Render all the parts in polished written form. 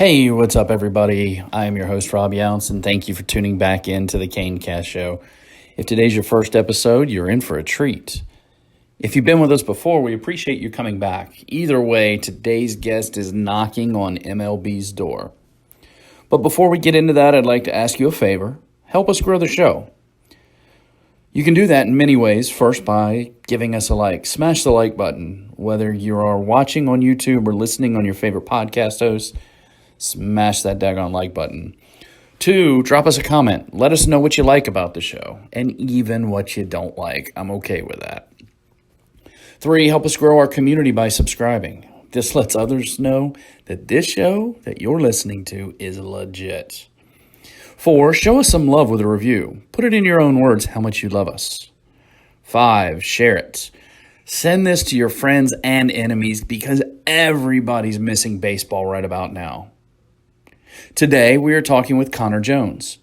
Hey, what's up, everybody? I am your host, Rob Younce, and thank you for tuning back into the CaneCast Show. If today's your first episode, you're in for a treat. If you've been with us before, we appreciate you coming back. Either way, today's guest is knocking on MLB's door. But before we get into that, I'd like to ask you a favor. Help us grow the show. You can do that in many ways. First, by giving us a like. Smash the like button. Whether you are watching on YouTube or listening on your favorite podcast host, smash that daggone like button. 2, drop us a comment. Let us know what you like about the show, and even what you don't like. I'm okay with that. 3, help us grow our community by subscribing. This lets others know that this show that you're listening to is legit. 4, show us some love with a review. Put it in your own words how much you love us. 5, share it. Send this to your friends and enemies because everybody's missing baseball right about now. Today, we are talking with Connor Jones.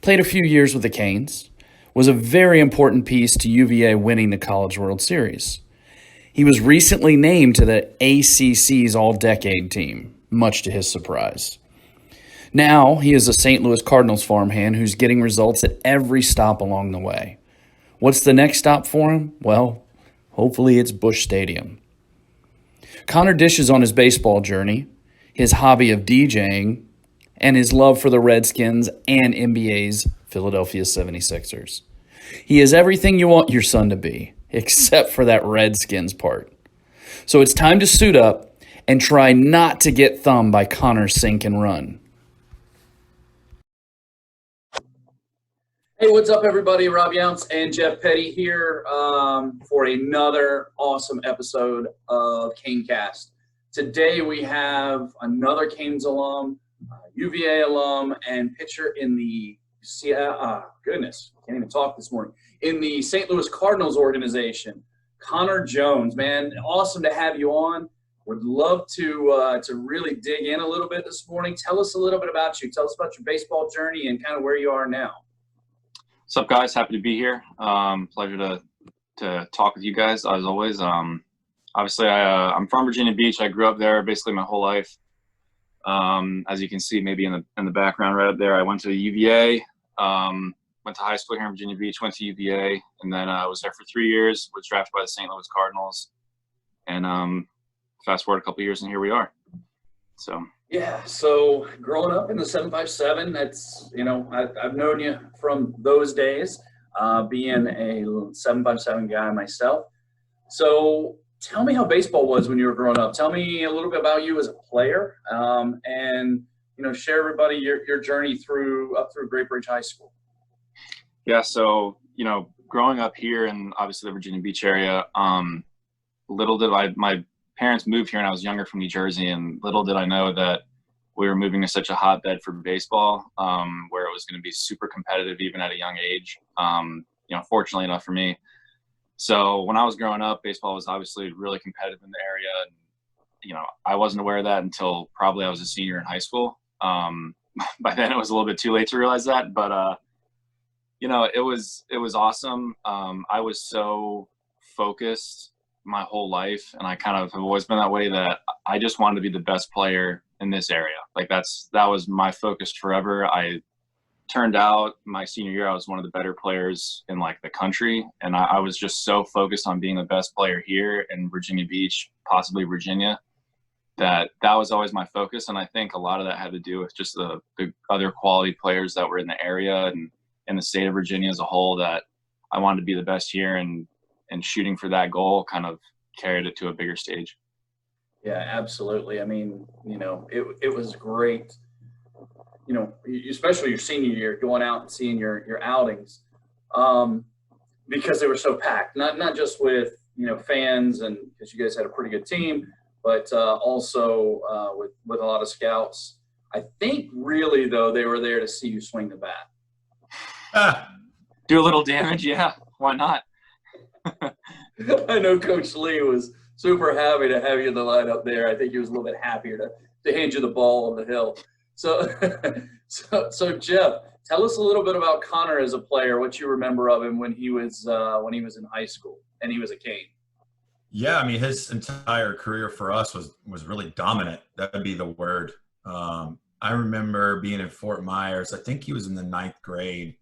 Played a few years with the Canes, was a very important piece to UVA winning the College World Series. He was recently named to the ACC's All-Decade team, much to his surprise. Now, he is a St. Louis Cardinals farmhand who's getting results at every stop along the way. What's the next stop for him? Well, hopefully it's Busch Stadium. Connor dishes on his baseball journey, his hobby of DJing, and his love for the Redskins and NBA's Philadelphia 76ers. He is everything you want your son to be, except for that Redskins part. So it's time to suit up and try not to get thumbed by Connor's sink and run. Hey, what's up, everybody? Rob Younce and Jeff Petty here for another awesome episode of CaneCast. Today we have another Canes alum, UVA alum, and pitcher in the can't even talk this morning, in the St. Louis Cardinals organization, Connor Jones. Man, awesome to have you on. Would love to really dig in a little bit this morning. Tell us a little bit about you. Tell us about your baseball journey and kind of where you are now. What's up, guys? Happy to be here. Pleasure to talk with you guys as always. Obviously, I'm from Virginia Beach. I grew up there basically my whole life. As you can see, maybe in the background right up there, I went to UVA, went to high school here in Virginia Beach, went to UVA, and then I was there for 3 years, was drafted by the St. Louis Cardinals, and fast forward a couple of years, and here we are. So yeah, so growing up in the 757, that's, I've known you from those days, being a 757 guy myself. So tell me how baseball was when you were growing up. Tell me a little bit about you as a player, and share everybody your journey up through Great Bridge High School. Yeah, so growing up here in obviously the Virginia Beach area, little did my parents moved here when I was younger from New Jersey, and little did I know that we were moving to such a hotbed for baseball, where it was going to be super competitive even at a young age. Fortunately enough for me. So when I was growing up, baseball was obviously really competitive in the area. And, I wasn't aware of that until probably I was a senior in high school. By then it was a little bit too late to realize that, but it was awesome. I was so focused my whole life, and I kind of have always been that way, that I just wanted to be the best player in this area. Like that was my focus forever. I turned out my senior year, I was one of the better players in the country. And I was just so focused on being the best player here in Virginia Beach, possibly Virginia, that was always my focus. And I think a lot of that had to do with just the other quality players that were in the area and in the state of Virginia as a whole, that I wanted to be the best here, and shooting for that goal kind of carried it to a bigger stage. Yeah, absolutely. I mean, it was great. Especially your senior year, going out and seeing your outings, because they were so packed. Not just with fans, and because you guys had a pretty good team, but also with a lot of scouts. I think really though they were there to see you swing the bat. Do a little damage, yeah. Why not? I know Coach Lee was super happy to have you in the lineup there. I think he was a little bit happier to hand you the ball on the hill. So Jeff, tell us a little bit about Connor as a player, what you remember of him when he was in high school and he was a Cane. Yeah, I mean, his entire career for us was really dominant. That would be the word. I remember being in Fort Myers. I think he was in the ninth grade.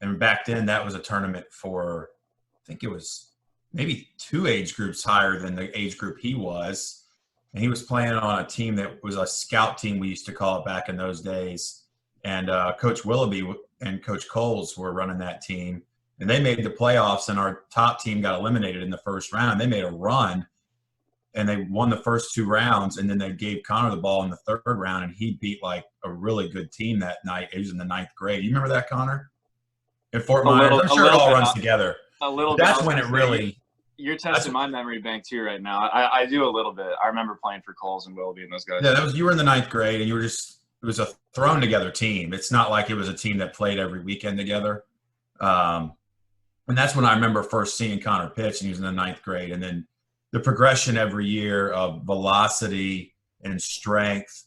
And back then, that was a tournament for, I think it was maybe 2 age groups higher than the age group he was. And he was playing on a team that was a scout team, we used to call it back in those days. And Coach Willoughby and Coach Coles were running that team. And they made the playoffs, and our top team got eliminated in the first round. They made a run, and they won the first 2 rounds, and then they gave Connor the ball in the 3rd round, and he beat like a really good team that night. He was in the 9th grade. You remember that, Connor? In Fort Myers? I'm sure it all runs together. A little bit. That's when it really – You're testing my memory bank too right now. I do a little bit. I remember playing for Coles and Willoughby and those guys. Yeah, you were in the 9th grade, and you were just – it was a thrown together team. It's not like it was a team that played every weekend together. And that's when I remember first seeing Connor pitch, and he was in the 9th grade. And then the progression every year of velocity and strength,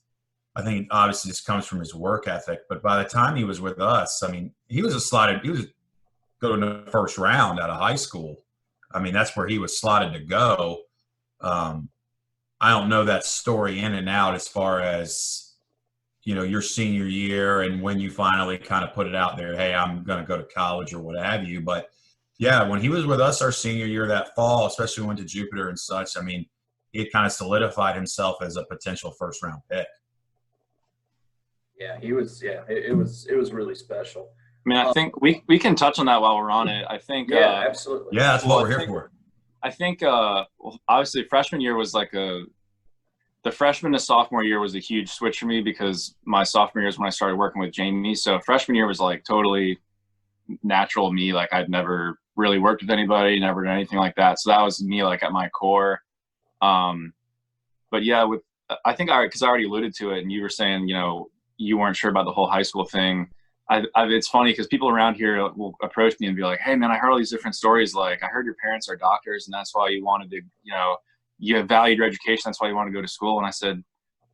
I think obviously just comes from his work ethic. But by the time he was with us, I mean, he was going to the first round out of high school. I mean, that's where he was slotted to go. I don't know that story in and out as far as, you know, your senior year and when you finally kind of put it out there, hey, I'm going to go to college or what have you. But yeah, when he was with us our senior year that fall, especially when we went to Jupiter and such, I mean, he had kind of solidified himself as a potential first-round pick. Yeah, he was. Yeah, it was really special. I mean, I think we can touch on that while we're on it. I think. Yeah, absolutely. Yeah, that's what we're here for. I think obviously freshman year was like the freshman to sophomore year was a huge switch for me because my sophomore year is when I started working with Jamie. So freshman year was like totally natural me. Like I'd never really worked with anybody, never done anything like that. So that was me like at my core. But yeah, I think because I already alluded to it and you were saying, you know, you weren't sure about the whole high school thing. It's funny because people around here will approach me and be like, hey man, I heard all these different stories. Like I heard your parents are doctors and that's why you wanted to, you know, you have valued your education. That's why you want to go to school. And I said,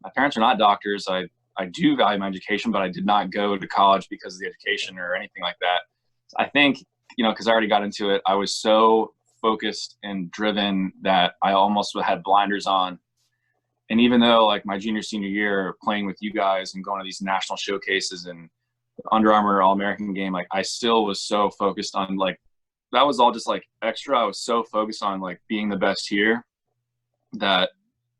my parents are not doctors. I do value my education, but I did not go to college because of the education or anything like that. I think, you know, because I already got into it, I was so focused and driven that I almost had blinders on. And even though like my junior, senior year playing with you guys and going to these national showcases and Under Armour All-American game, like I still was so focused on like, that was all just like extra. I was so focused on like being the best here that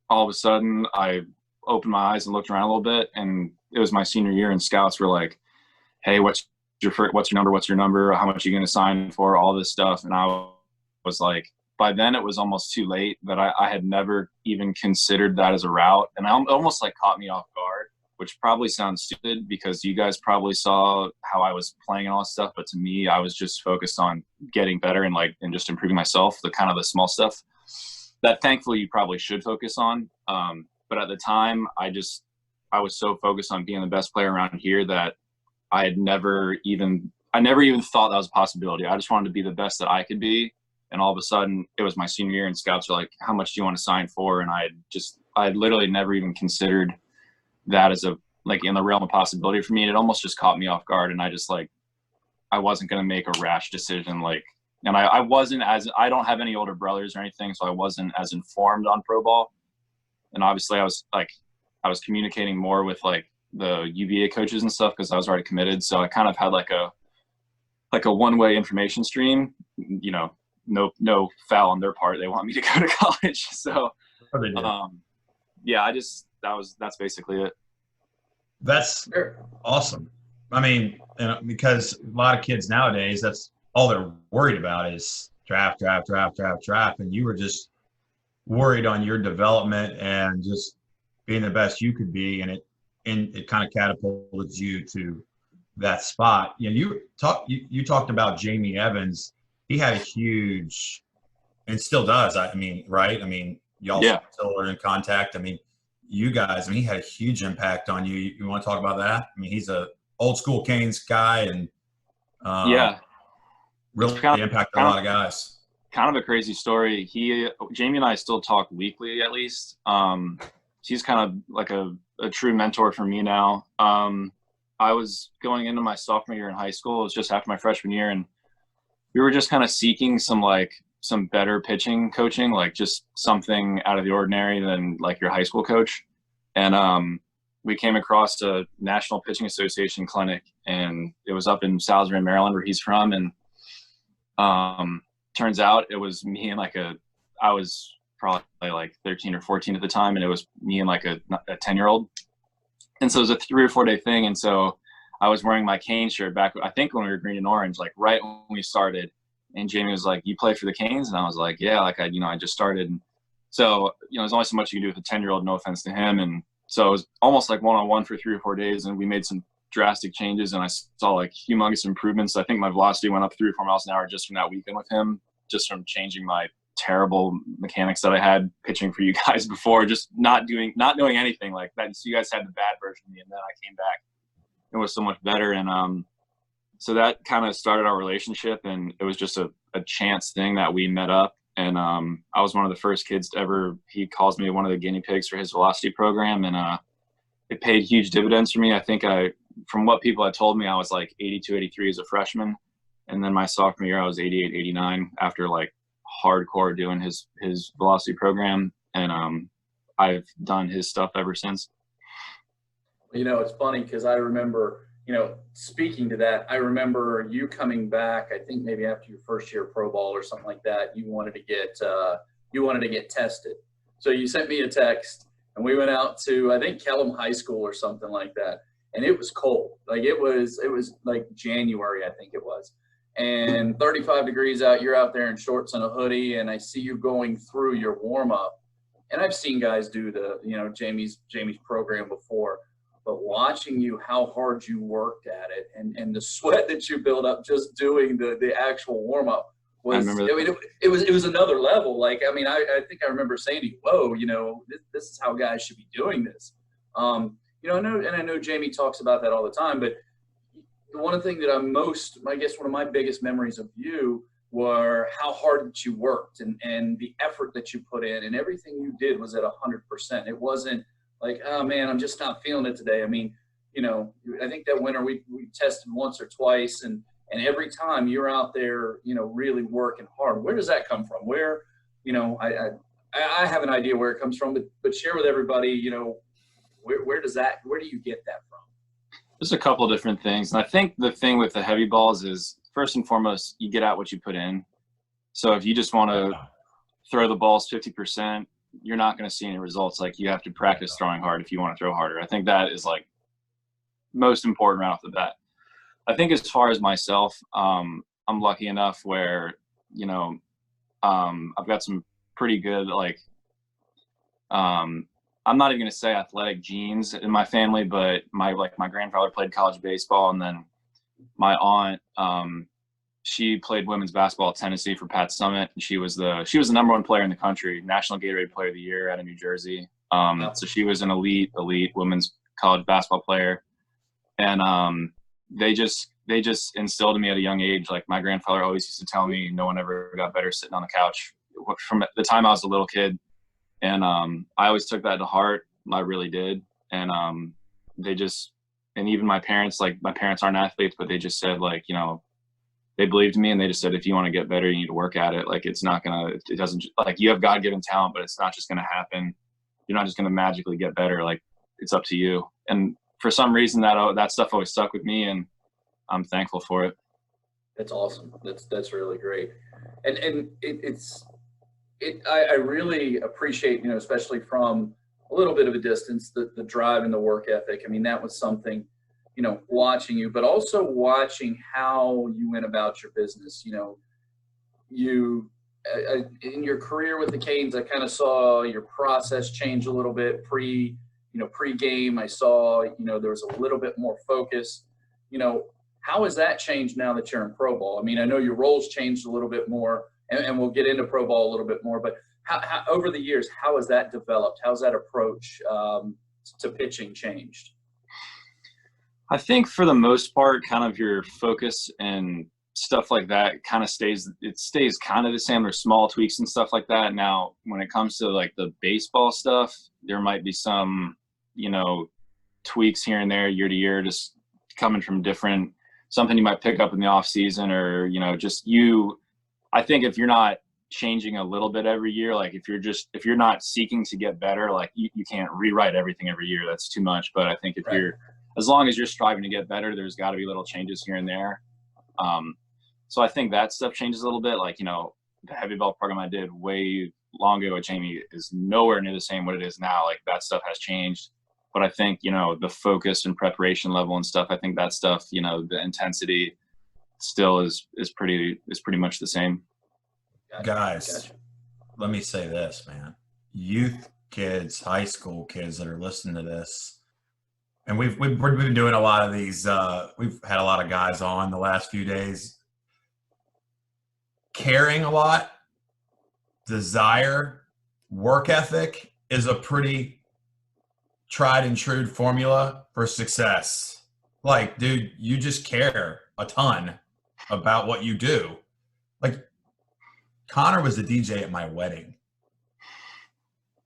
all of a sudden I opened my eyes and looked around a little bit, and it was my senior year and scouts were like, hey, what's your number? How much are you going to sign for? All this stuff. And I was like, by then it was almost too late, but I had never even considered that as a route. And it almost like caught me off guard, which probably sounds stupid because you guys probably saw how I was playing and all that stuff. But to me, I was just focused on getting better and just improving myself, the kind of the small stuff that thankfully you probably should focus on. But at the time I was so focused on being the best player around here that I never even thought that was a possibility. I just wanted to be the best that I could be. And all of a sudden it was my senior year and scouts were like, how much do you want to sign for? And I literally never even considered that as like in the realm of possibility for me. And it almost just caught me off guard. And I wasn't going to make a rash decision. And I I don't have any older brothers or anything. So I wasn't as informed on pro ball. And obviously I was communicating more with like the UVA coaches and stuff because I was already committed. So I kind of had like a one-way information stream, you know, no foul on their part. They want me to go to college. So, yeah, that's basically it. That's awesome. I mean, because a lot of kids nowadays, that's all they're worried about is draft. And you were just worried on your development and just being the best you could be. And it kind of catapulted you to that spot. You know, you talked about Jamie Evans. He had a huge, and still does. I mean, right? I mean, y'all still are in contact. I mean, you guys. I mean, he had a huge impact on you. You want to talk about that? I mean, he's a old school Canes guy, and really impacted a lot of guys. Kind of a crazy story. Jamie and I still talk weekly, at least. He's kind of like a true mentor for me now. I was going into my sophomore year in high school. It was just after my freshman year, and we were just kind of seeking some better pitching coaching, like just something out of the ordinary than like your high school coach. And we came across a National Pitching Association clinic, and it was up in Salisbury, Maryland, where he's from. And turns out it was me and I was probably like 13 or 14 at the time, and it was me and like a 10-year-old. And so it was a 3 or 4 day thing. And so I was wearing my Cane shirt back, I think when we were green and orange, like right when we started. And Jamie was like, "You play for the Canes?" And I was like, "Yeah, like I just started." And so, there's only so much you can do with a 10-year-old, no offense to him. And so it was almost like one-on-one for 3 or 4 days. And we made some drastic changes, and I saw like humongous improvements. I think my velocity went up 3 or 4 miles an hour just from that weekend with him, just from changing my terrible mechanics that I had pitching for you guys before, just not doing anything like that. So you guys had the bad version of me, and then I came back and was so much better. And so that kind of started our relationship, and it was just a chance thing that we met up. And I was one of the first kids to ever, he calls me one of the guinea pigs for his velocity program. And it paid huge dividends for me. I think from what people had told me, I was like 82, 83 as a freshman. And then my sophomore year, I was 88, 89 after like hardcore doing his velocity program. And I've done his stuff ever since. It's funny because I remember, speaking to that, I remember you coming back, I think maybe after your first year of pro ball or something like that, you wanted to get tested. So you sent me a text, and we went out to, I think, Kellum High School or something like that. And it was cold. Like it was like January, I think it was. And 35 degrees out, you're out there in shorts and a hoodie, and I see you going through your warm up. And I've seen guys do Jamie's program before. But watching you, how hard you worked at it, and the sweat that you built up just doing the actual warm up was, it was another level. Like, I think I remember saying to you, "Whoa, this is how guys should be doing this." I know Jamie talks about that all the time, but the one thing that I guess one of my biggest memories of you were how hard that you worked and the effort that you put in, and everything you did was at 100%. It wasn't like, "Oh man, I'm just not feeling it today." I think that winter we tested once or twice, and every time you're out there, really working hard. Where does that come from? Where, I have an idea where it comes from, but share with everybody, where do you get that from? There's a couple different things. And I think the thing with the heavy balls is, first and foremost, you get out what you put in. So if you just want to throw the balls 50%, you're not going to see any results. Like, you have to practice throwing hard if you want to throw harder. I think that is like most important right off the bat. I think as far as myself, I'm lucky enough where, I've got some pretty good, I'm not even going to say athletic genes in my family, but my grandfather played college baseball. And then my aunt, she played women's basketball at Tennessee for Pat Summitt. And she was the number 1 player in the country, National Gatorade Player of the Year out of New Jersey. So she was an elite women's college basketball player. And they just instilled in me at a young age. Like, my grandfather always used to tell me, no one ever got better sitting on the couch, from the time I was a little kid. And I always took that to heart. I really did. And and even my parents aren't athletes, but they just said, like, they believed in me, and they just said, if you want to get better, you need to work at it. Like, it doesn't, like, you have God-given talent, but it's not just going to happen. You're not just going to magically get better. Like, it's up to you. And for some reason that stuff always stuck with me, and I'm thankful for it. That's awesome. That's really great. And I really appreciate, especially from a little bit of a distance, the drive and the work ethic. That was something, watching you, but also watching how you went about your business. You in your career with the Canes, I kind of saw your process change a little bit pre-game. I saw, there was a little bit more focus. How has that changed now that you're in pro ball? I know your roles changed a little bit more, and we'll get into pro ball a little bit more, but how over the years, how has that developed? How's that approach to pitching changed? I think for the most part, kind of your focus and stuff like that kind of stays kind of the same. There's small tweaks and stuff like that. Now, when it comes to like the baseball stuff, there might be some, tweaks here and there year to year, just coming from something you might pick up in the off season, or, I think if you're not changing a little bit every year. Like if you're not seeking to get better, like you can't rewrite everything every year. That's too much. But I think as long as you're striving to get better, there's got to be little changes here and there. So I think that stuff changes a little bit. Like, the heavy belt program I did way long ago with Jamie is nowhere near the same what it is now. Like that stuff has changed. But I think, the focus and preparation level and stuff, I think that stuff, the intensity still is pretty much the same. Guys, let me say this, man. Youth kids, high school kids that are listening to this, and we've been doing a lot of these. We've had a lot of guys on the last few days. Caring a lot, desire, work ethic is a pretty tried and true formula for success. Like, dude, you just care a ton about what you do. Like, Connor was the DJ at my wedding.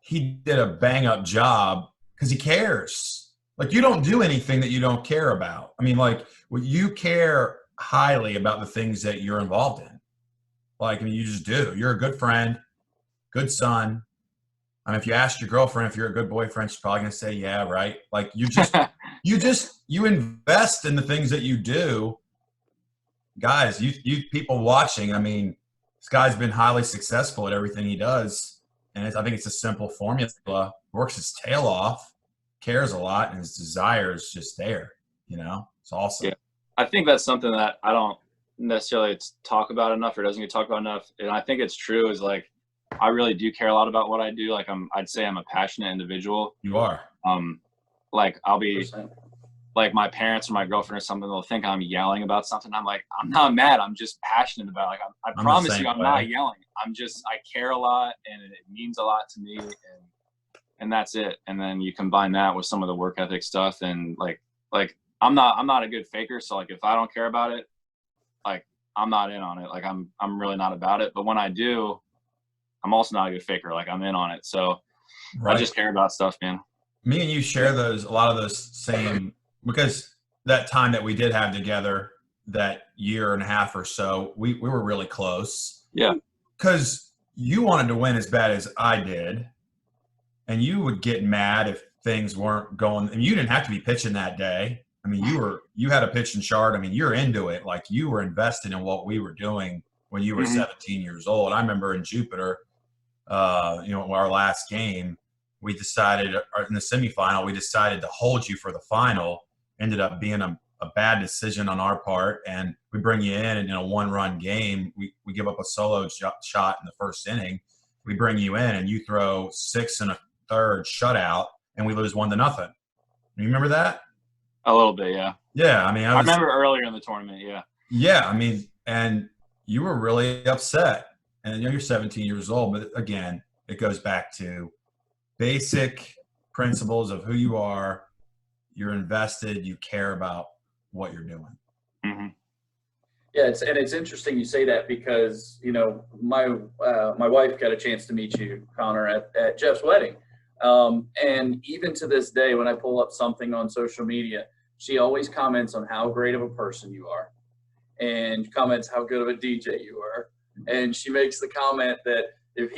He did a bang up job because he cares. Like, you don't do anything that you don't care about. I mean, like, you care highly about the things that you're involved in. Like, I mean, you just do. You're a good friend, good son. I mean, if you ask your girlfriend if you're a good boyfriend, she's probably going to say, yeah, right. Like, you invest in the things that you do. Guys, you people watching, I mean, this guy's been highly successful at everything he does. And I think it's a simple formula. Works his tail off, cares a lot, and his desire is just there. It's awesome. Yeah. I think that's something that I don't necessarily talk about enough or doesn't get talked about enough. And I think it's true is like, I really do care a lot about what I do. Like I'd say I'm a passionate individual. You are. Like I'll be 100%. Like my parents or my girlfriend or something, they'll think I'm yelling about something. I'm like, I'm not mad. I'm just passionate about it. Like I promise you I'm not yelling. I care a lot and it means a lot to me and that's it. And then you combine that with some of the work ethic stuff and like I'm not a good faker. So like if I don't care about it, like I'm not in on it. Like I'm really not about it. But when I do, I'm also not a good faker. Like I'm in on it. So right. I just care about stuff, man. Me and you share a lot of those same, because that time that we did have together, that year and a half or so, we were really close. Yeah. Because you wanted to win as bad as I did. And you would get mad if things weren't going. And you didn't have to be pitching that day. I mean, you had a pitching chart. I mean, you're into it. Like you were invested in what we were doing when you were 17 years old. I remember in Jupiter, our last game, we decided in the semifinal, we decided to hold you for the final. Ended up being a bad decision on our part. And we bring you in a 1-run game. We give up a solo shot in the first inning. We bring you in and you throw 6 1/3 shutout and we lose 1-0. You remember that? A little bit, yeah. Yeah, I mean, I remember earlier in the tournament, yeah. Yeah, I mean, and you were really upset. And you're 17 years old, but again, it goes back to basic principles of who you are. You're invested. You care about what you're doing. Mm-hmm. Yeah, it's interesting you say that because my wife got a chance to meet you, Connor, at Jeff's wedding, and even to this day, when I pull up something on social media, she always comments on how great of a person you are, and comments how good of a DJ you are. And she makes the comment that if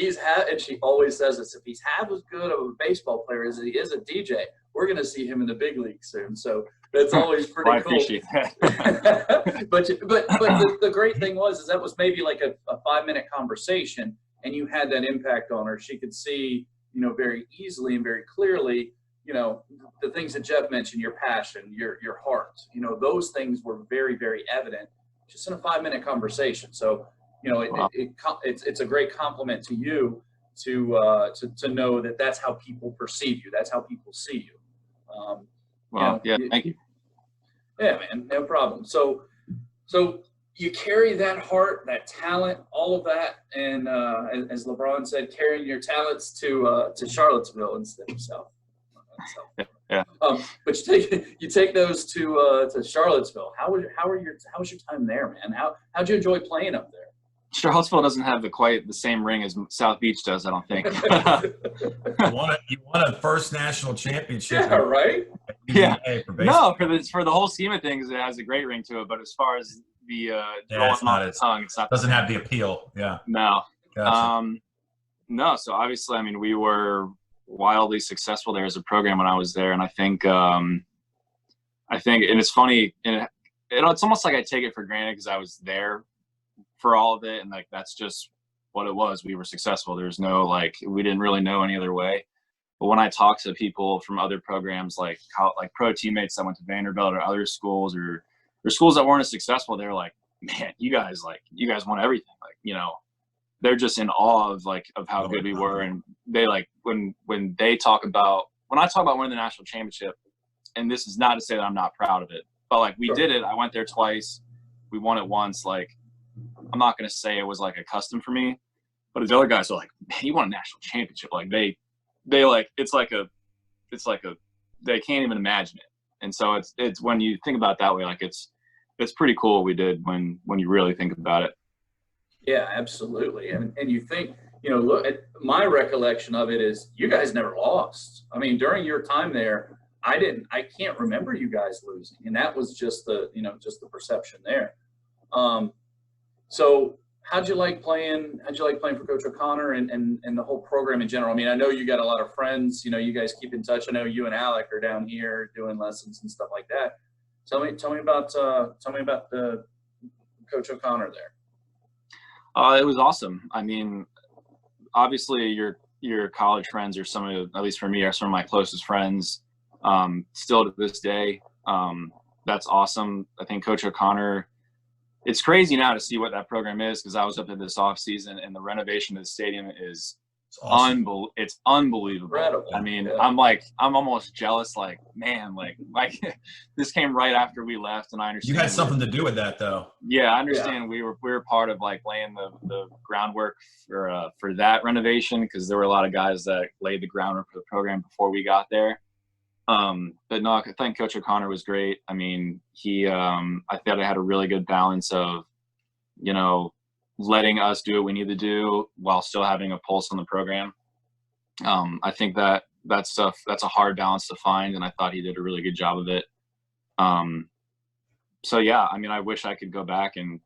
and she always says this, if he's half as good of a baseball player as he is a DJ, we're going to see him in the big league soon. So that's always pretty cool. I appreciate that. but the great thing was that was maybe like a 5-minute conversation, and you had that impact on her. She could see, very easily and very clearly, the things that Jeff mentioned, your passion, your heart, those things were very, very evident just in a 5-minute conversation. So, it's a great compliment to you to know that that's how people perceive you. That's how people see you. Thank you. Yeah, man, no problem. So you carry that heart, that talent, all of that, and as LeBron said, carrying your talents to Charlottesville instead of South. Yeah. But you take those to Charlottesville. How was your time there, man? How'd you enjoy playing up there? Charlottesville doesn't have quite the same ring as South Beach does, I don't think. You won a first national championship. Yeah, right? Yeah. No, for the whole scheme of things, it has a great ring to it. But as far as the it's not. Doesn't have the appeal. Yeah. No. Gotcha. No, so obviously, I mean, we were wildly successful there as a program when I was there, and I think, and it's funny, and it's almost like I take it for granted because I was there for all of it, and like that's just what it was. We were successful. There's no like we didn't really know any other way. But when I talk to people from other programs, like pro teammates that went to Vanderbilt or other schools or schools that weren't as successful, they're like, man, you guys won everything. Like, you know, they're just in awe of how good we were. And they like when I talk about winning the national championship, and this is not to say that I'm not proud of it, but like we did it. I went there twice. We won it once. Like, I'm not going to say it was like a custom for me, but the other guys are like, man, you won a national championship. Like they like, it's like a, they can't even imagine it. And so it's when you think about it that way, like it's pretty cool what we did when you really think about it. Yeah, absolutely. And you think, you know, look at my recollection of it is you guys never lost. I mean, during your time there, I can't remember you guys losing. And that was just the perception there. So how'd you like playing for Coach O'Connor and the whole program in general? I mean, I know you got a lot of friends, you know, you guys keep in touch. I know you and Alec are down here doing lessons and stuff like that. Tell me about the Coach O'Connor there. It was awesome. I mean, obviously your college friends are at least for me, are some of my closest friends. Still to this day. That's awesome. I think Coach O'Connor, it's crazy now to see what that program is, because I was up there this off season and the renovation of the stadium is awesome. It's unbelievable. Incredible. I mean, yeah. I'm almost jealous. Like, man, like this came right after we left, and I understand you had something to do with that, though. Yeah, I understand. Yeah. We were part of like laying the groundwork for that renovation, because there were a lot of guys that laid the groundwork for the program before we got there. But no, I think Coach O'Connor was great. I mean, I thought I had a really good balance of, you know, letting us do what we need to do while still having a pulse on the program. I think that's a hard balance to find, and I thought he did a really good job of it. So yeah, I mean, I wish I could go back and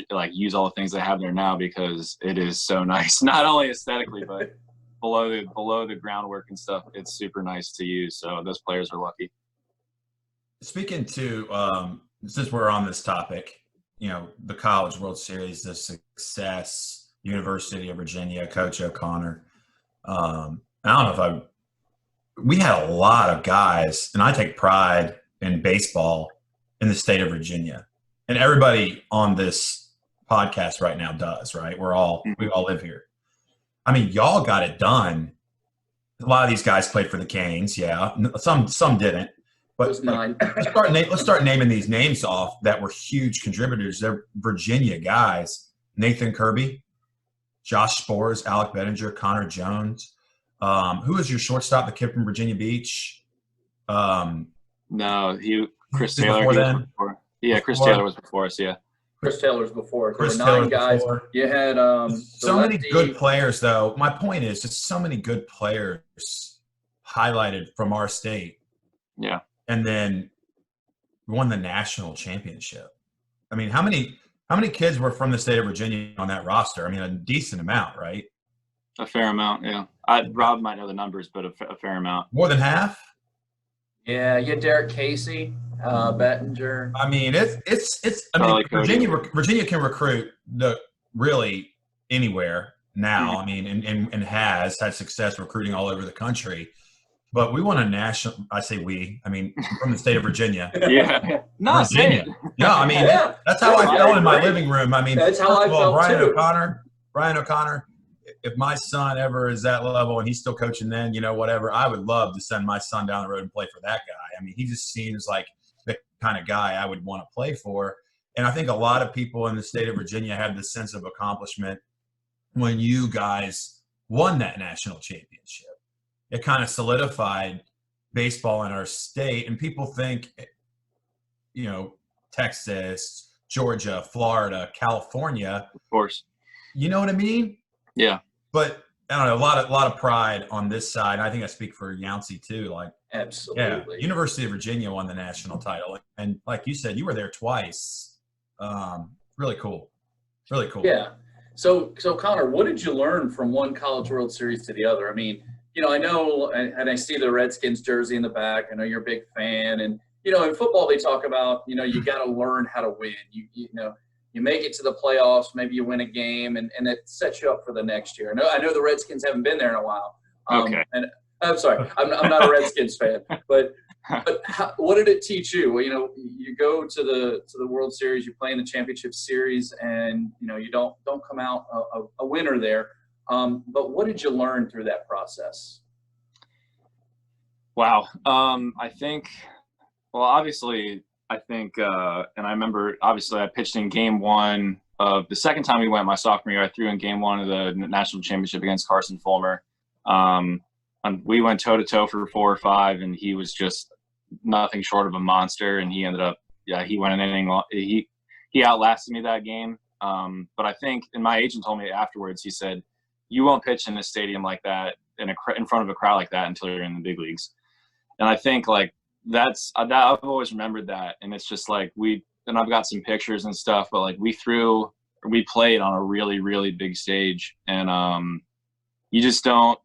like use all the things I have there now, because it is so nice, not only aesthetically, but below the groundwork and stuff. It's super nice to use. So those players are lucky. Speaking to, since we're on this topic, you know, the College World Series, the success, University of Virginia, Coach O'Connor. I don't know if we had a lot of guys, and I take pride in baseball in the state of Virginia, and everybody on this podcast right now does, right? we all live here. I mean, y'all got it done. A lot of these guys played for the Canes. Yeah. Some didn't. But let's start naming these names off that were huge contributors. They're Virginia guys. Nathan Kirby, Josh Spores, Alec Bettinger, Connor Jones. Who was your shortstop that came from Virginia Beach? Chris Taylor. Chris Taylor was before us, yeah. Chris Taylor's before. Chris there were 9 Taylor's guys. Before. You had so many good players, though. My point is just so many good players highlighted from our state. Yeah. And then won the national championship. I mean, how many kids were from the state of Virginia on that roster? I mean, a decent amount, right? A fair amount, yeah. Rob might know the numbers, but a fair amount. More than half? Yeah, you had Derek Casey, Bettinger. I mean, Virginia can recruit really anywhere now. I mean, and has had success recruiting all over the country. But we won a national. I say we. I mean, from the state of Virginia. Yeah, no, Virginia. No, I mean that's how I felt in my living room. I mean, that's how I felt too. Brian O'Connor. If my son ever is that level and he's still coaching, then whatever. I would love to send my son down the road and play for that guy. I mean, he just seems like the kind of guy I would want to play for. And I think a lot of people in the state of Virginia have this sense of accomplishment when you guys won that national championship. It kind of solidified baseball in our state. And people think, Texas, Georgia, Florida, California. Of course. You know what I mean? Yeah. But I don't know, a lot of pride on this side. I think I speak for Yancey too. Like, absolutely. Yeah, University of Virginia won the national title. And like you said, you were there twice. Really cool. Really cool. Yeah. So Connor, what did you learn from one College World Series to the other? I mean, I know, and I see the Redskins jersey in the back. I know you're a big fan, and in football they talk about you got to learn how to win. You make it to the playoffs, maybe you win a game, and it sets you up for the next year. I know the Redskins haven't been there in a while. Okay. And I'm sorry, I'm not a Redskins fan, but what did it teach you? You go to the World Series, you play in the championship series, and you don't come out a winner there. But what did you learn through that process? Wow. I think, well, obviously, and I remember, obviously, I pitched in game one of the second time we went my sophomore year. I threw in game one of the national championship against Carson Fulmer. And we went toe-to-toe for 4 or 5, and he was just nothing short of a monster. And he ended up, he went an inning. He outlasted me that game. But I think, and my agent told me afterwards, he said, you won't pitch in a stadium like that, in front of a crowd like that until you're in the big leagues. And I think, like, I've always remembered that. And it's just like and I've got some pictures and stuff, but like we played on a really, really big stage. And you just don't,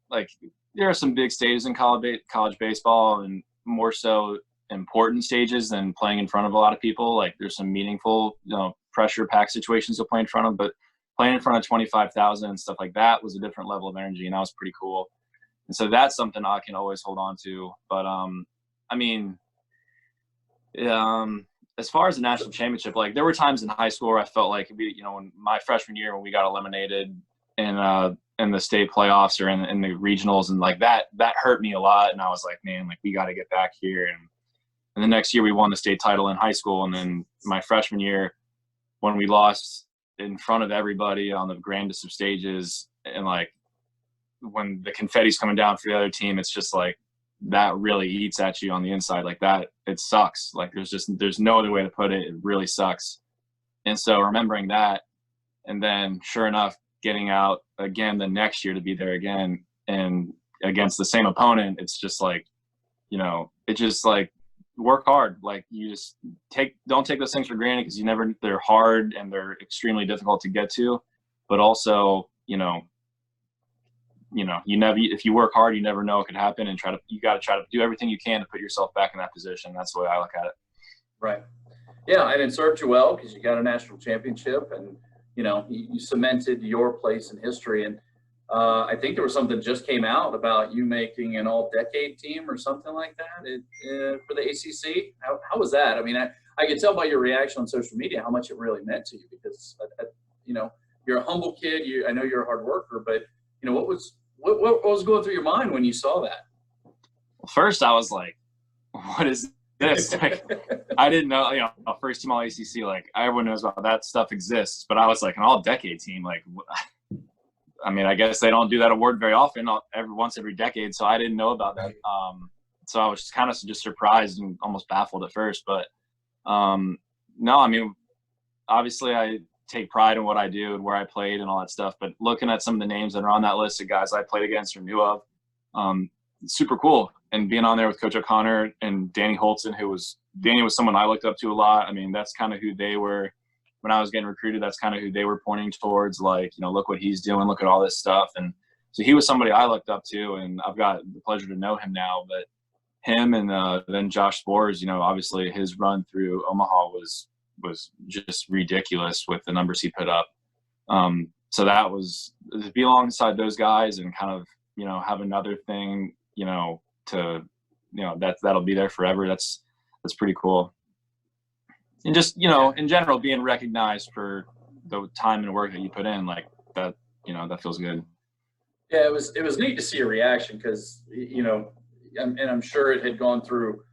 like, there are some big stages in college baseball, and more so important stages than playing in front of a lot of people. Like, there's some meaningful, pressure pack situations to play in front of, but playing in front of 25,000 and stuff like that was a different level of energy, and that was pretty cool. And so that's something I can always hold on to. But I mean, as far as the national championship, like, there were times in high school where I felt like, in my freshman year when we got eliminated in the state playoffs or in the regionals, and like that hurt me a lot. And I was like, man, like, we got to get back here. And the next year we won the state title in high school. And then my freshman year, when we lost in front of everybody on the grandest of stages, and like when the confetti's coming down for the other team, it's just like, that really eats at you on the inside. Like, that, it sucks. Like, there's no other way to put it. It really sucks. And so remembering that, and then sure enough, getting out again the next year to be there again and against the same opponent, it's just like, it's just like, work hard. Like, you just don't take those things for granted, because they're hard and they're extremely difficult to get to. But also, if you work hard, you never know what could happen, and you got to try to do everything you can to put yourself back in that position. That's the way I look at it. Right. Yeah. And it served you well, because you got a national championship, and, you cemented your place in history. And I think there was something that just came out about you making an all-decade team or something like that for the ACC. How was that? I mean, I could tell by your reaction on social media how much it really meant to you, because, you're a humble kid. I know you're a hard worker, but, what was going through your mind when you saw that? First, I was like, what is this? Like, I didn't know, first team all ACC, like, everyone knows about that stuff exists, but I was like, an all-decade team, like, I mean, I guess they don't do that award very often, once every decade, so I didn't know about that. So I was kind of just surprised and almost baffled at first, but no, I mean, obviously I take pride in what I do and where I played and all that stuff, but looking at some of the names that are on that list of guys I played against or knew of, super cool. And being on there with Coach O'Connor and Danny Holtzen, Danny was someone I looked up to a lot. I mean, that's kind of who they were when I was getting recruited. That's kind of who they were pointing towards, like, look what he's doing, look at all this stuff. And so he was somebody I looked up to, and I've got the pleasure to know him now. But him and then Josh Spores, obviously his run through Omaha was just ridiculous with the numbers he put up. So that was, to be alongside those guys and kind of, have another thing, that'll be there forever. That's pretty cool. And just, in general, being recognized for the time and work that you put in, like that, that feels good. Yeah, it was neat to see your reaction, because, and I'm sure it had gone through,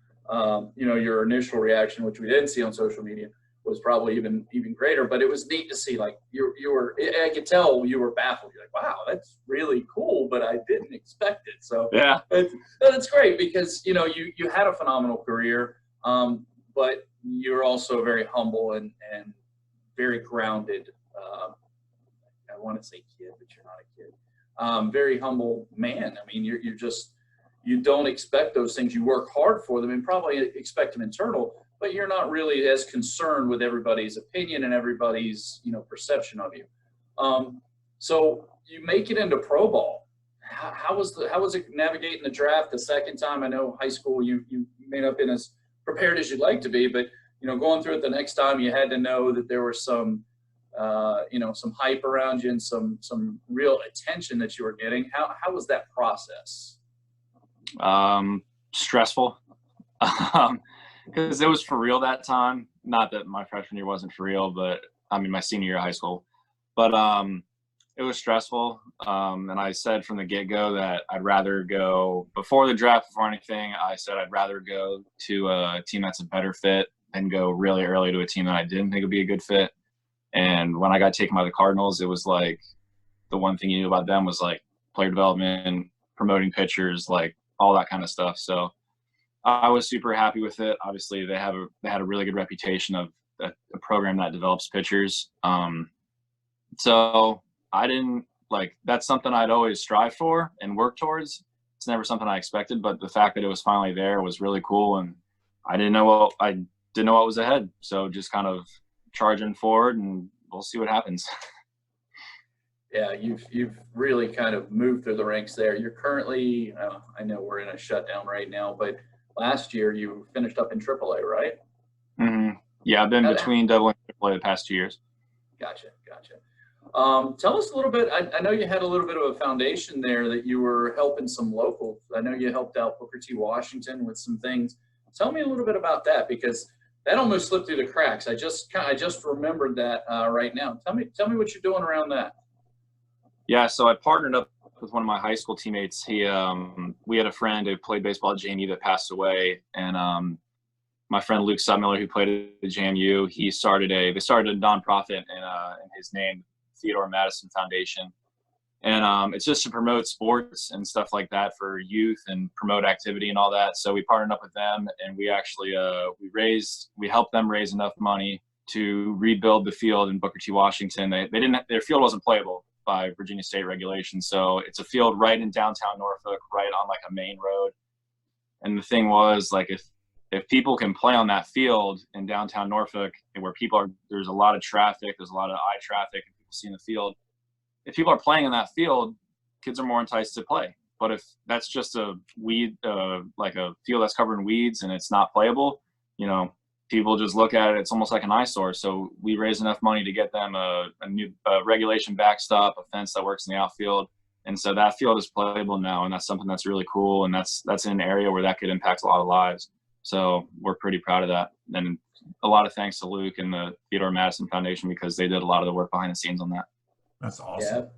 your initial reaction, which we didn't see on social media, was probably even greater. But it was neat to see, like, you were, I could tell you were baffled. You're like, wow, that's really cool, but I didn't expect it. So yeah, that's great, because, you had a phenomenal career, but you're also very humble and very grounded. I want to say kid, but you're not a kid. Very humble man. I mean, you don't expect those things. You work hard for them and probably expect them internal, but you're not really as concerned with everybody's opinion and everybody's, perception of you. So you make it into pro ball. How was it navigating the draft the second time? I know high school you may not have been as prepared as you'd like to be, but going through it the next time, you had to know that there was some some hype around you and some real attention that you were getting. How was that process? Stressful, because it was for real that time. Not that my freshman year wasn't for real, but I mean my senior year of high school. But it was stressful, and I said from the get-go that I'd rather go before the draft, before anything. I said I'd rather go to a team that's a better fit than go really early to a team that I didn't think would be a good fit. And when I got taken by the Cardinals, it was like the one thing you knew about them was like player development, promoting pitchers, like all that kind of stuff. So I was super happy with it. Obviously, they had a really good reputation of a program that develops pitchers. So I didn't that's something I'd always strive for and work towards. It's never something I expected, but the fact that it was finally there was really cool. And I didn't know what was ahead. So just kind of charging forward, and we'll see what happens. Yeah, you've really kind of moved through the ranks there. You're currently, I know we're in a shutdown right now, but last year you finished up in AAA, right? Mm-hmm. Yeah, I've been between Double and AAA the past 2 years. Gotcha. Tell us a little bit. I know you had a little bit of a foundation there that you were helping some locals. I know you helped out Booker T. Washington with some things. Tell me a little bit about that, because that almost slipped through the cracks. I just remembered that right now. Tell me what you're doing around that. Yeah, so I partnered up with one of my high school teammates. We had a friend who played baseball at JMU that passed away, and my friend Luke Sudmiller, who played at JMU, they started a nonprofit in his name, Theodore Madison Foundation, and it's just to promote sports and stuff like that for youth and promote activity and all that. So we partnered up with them, and we actually we helped them raise enough money to rebuild the field in Booker T. Washington. Their field wasn't playable by Virginia State regulations, so it's a field right in downtown Norfolk, right on like a main road. And the thing was, like, if people can play on that field in downtown Norfolk, where there's a lot of traffic, there's a lot of eye traffic, and people see in the field. If people are playing in that field, kids are more enticed to play. But if that's just a weed, like a field that's covered in weeds and it's not playable, people just look at it. It's almost like an eyesore. So we raised enough money to get them a new regulation backstop, a fence that works in the outfield. And so that field is playable now, and that's something that's really cool. And that's in an area where that could impact a lot of lives. So we're pretty proud of that. And a lot of thanks to Luke and the Theodore Madison Foundation, because they did a lot of the work behind the scenes on that. That's awesome.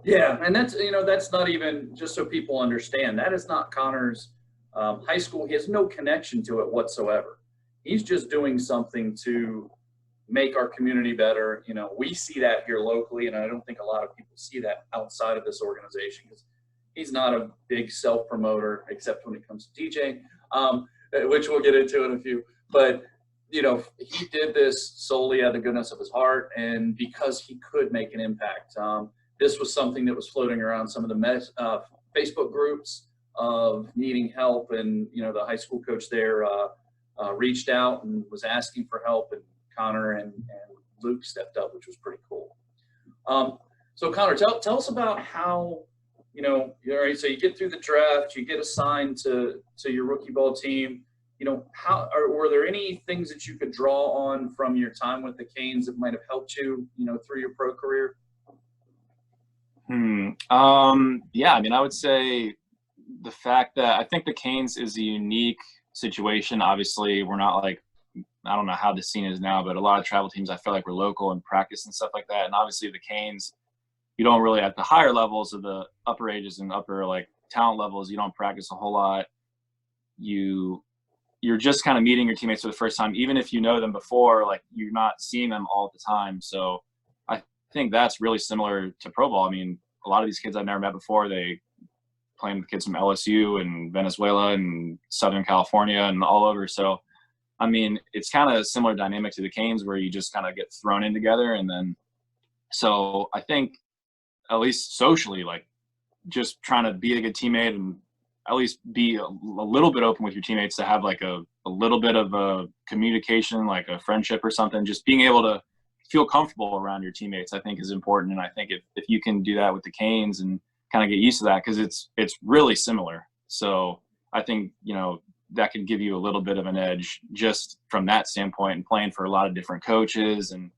Yeah. And that's not even, just so people understand, that is not Connor's high school. He has no connection to it whatsoever. He's just doing something to make our community better. We see that here locally, and I don't think a lot of people see that outside of this organization, because he's not a big self-promoter, except when it comes to DJing, which we'll get into in a few. But he did this solely out of the goodness of his heart, and because he could make an impact. This was something that was floating around some of the Facebook groups of needing help, and the high school coach there reached out and was asking for help, and Connor and Luke stepped up, which was pretty cool. So Connor, tell us about how, all right, so you get through the draft, you get assigned to your rookie ball team. Were there any things that you could draw on from your time with the Canes that might have helped you, through your pro career? Yeah, I would say the fact that I think the Canes is a unique situation. Obviously, we're not like, I don't know how the scene is now, but a lot of travel teams, I feel like, we're local and practice and stuff like that. And obviously the Canes, you don't really, at the higher levels of the upper ages and upper like talent levels, you don't practice a whole lot. You're just kind of meeting your teammates for the first time. Even if you know them before, like, you're not seeing them all the time. So I think that's really similar to pro ball. A lot of these kids I've never met before, they playing with kids from LSU and Venezuela and Southern California and all over. So, it's kind of a similar dynamic to the Canes, where you just kind of get thrown in together. And then, so I think at least socially, like, just trying to be a good teammate and at least be a little bit open with your teammates, to have like a little bit of a communication, like a friendship or something, just being able to feel comfortable around your teammates, I think is important. And I think if you can do that with the Canes and kind of get used to that, because it's really similar. So I think, that could give you a little bit of an edge just from that standpoint, and playing for a lot of different coaches. And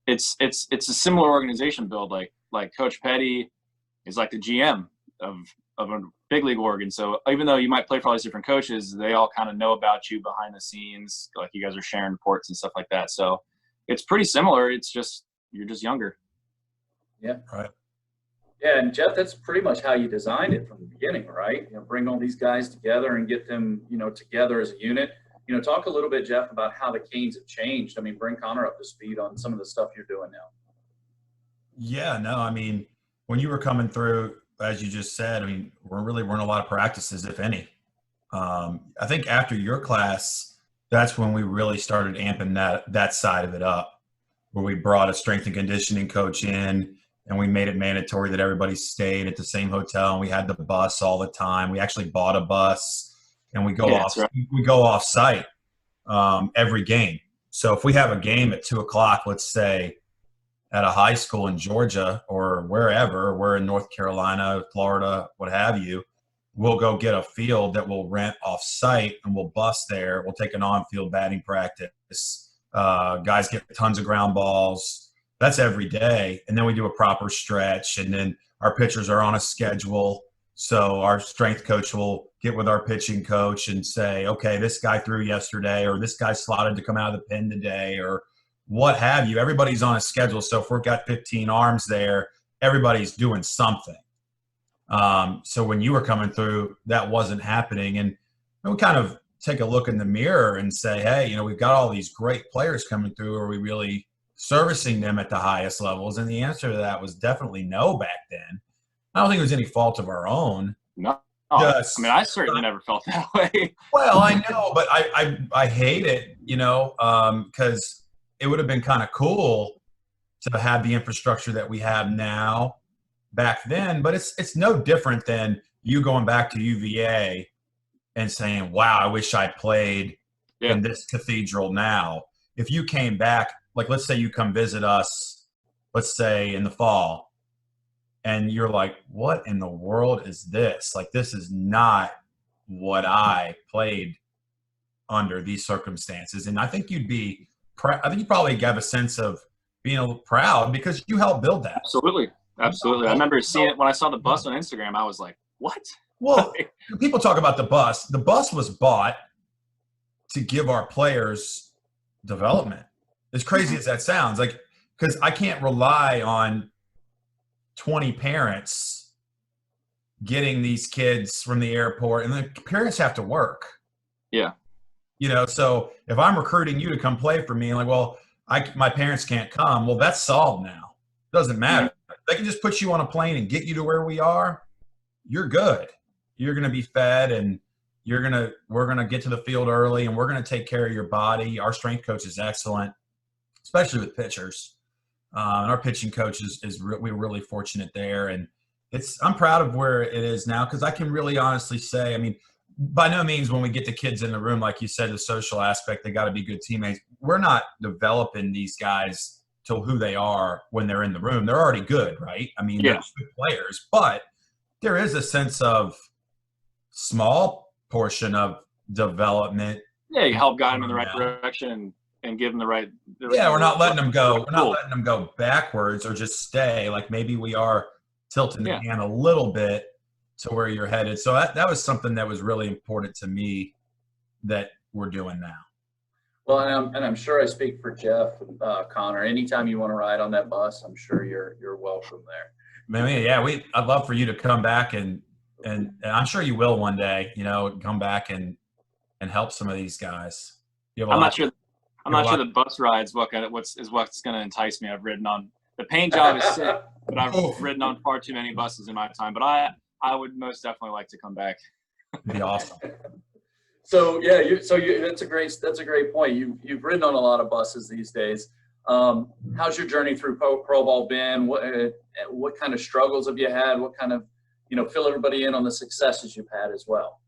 it's a similar organization build. Like Coach Petty is like the GM of a big league org. And so even though you might play for all these different coaches, they all kind of know about you behind the scenes. Like you guys are sharing reports and stuff like that. So it's pretty similar. It's just, you're just younger. Yeah. Right. Yeah, and Jeff, that's pretty much how you designed it from the beginning, right? Bring all these guys together and get them, together as a unit. Talk a little bit, Jeff, about how the Canes have changed. I mean, bring Connor up to speed on some of the stuff you're doing now. Yeah, no, I mean, when you were coming through, as you just said, I mean, weren't a lot of practices, if any. I think after your class, that's when we really started amping that side of it up, where we brought a strength and conditioning coach in, and we made it mandatory that everybody stayed at the same hotel, and we had the bus all the time. We actually bought a bus, and we go off site every game. So if we have a game at 2:00, let's say at a high school in Georgia or wherever, we're in North Carolina, Florida, what have you, we'll go get a field that we'll rent off site, and we'll bus there. We'll take an on-field batting practice. Guys get tons of ground balls. That's every day. And then we do a proper stretch, and then our pitchers are on a schedule. So our strength coach will get with our pitching coach and say, okay, this guy threw yesterday, or this guy slotted to come out of the pen today, or what have you. Everybody's on a schedule. So if we've got 15 arms there, everybody's doing something. So when you were coming through, that wasn't happening. And we kind of take a look in the mirror and say, hey, we've got all these great players coming through. Are we really servicing them at the highest levels? And the answer to that was definitely no back then. I don't think it was any fault of our own. No. I mean, I certainly never felt that way. Well, I know, but I hate it, because it would have been kind of cool to have the infrastructure that we have now back then. But it's no different than you going back to UVA and saying, wow, I wish I played in this cathedral now. If you came back, like, let's say you come visit us, let's say in the fall, and you're like, what in the world is this? Like, this is not what I played under these circumstances. And I think you'd probably have a sense of being a little proud because you helped build that. Absolutely. I remember seeing it when I saw the bus on Instagram. I was like, what? Well, people talk about the bus. The bus was bought to give our players development. As crazy as that sounds, like, because I can't rely on 20 parents getting these kids from the airport, and the parents have to work. Yeah. So if I'm recruiting you to come play for me, and like, well, my parents can't come, well, that's solved now. Doesn't matter. Mm-hmm. They can just put you on a plane and get you to where we are. You're good. You're going to be fed, and we're going to get to the field early, and we're going to take care of your body. Our strength coach is excellent, especially with pitchers. And our pitching coach we're really fortunate there. And I'm proud of where it is now, because I can really honestly say, I mean, by no means when we get the kids in the room, like you said, the social aspect, they got to be good teammates. We're not developing these guys to who they are when they're in the room. They're already good, right? I mean, they're good players, but there is a sense of small portion of development. Yeah, you help guide them in the right direction and give them the right. We're not letting them go. We're not letting them go backwards or just stay. Like, maybe we are tilting the hand a little bit to where you're headed. So that was something that was really important to me that we're doing now. Well, and I'm sure I speak for Jeff, Connor. Anytime you want to ride on that bus, I'm sure you're welcome there. I'd love for you to come back and I'm sure you will one day. Come back and help some of these guys. I'm not sure the bus ride's what's going to entice me. I've ridden on the paint job is sick, but I've ridden on far too many buses in my time. But I would most definitely like to come back. It'd be awesome. So that's a great point. You've ridden on a lot of buses these days. How's your journey through pro ball been? What kind of struggles have you had? What kind of, fill everybody in on the successes you've had as well.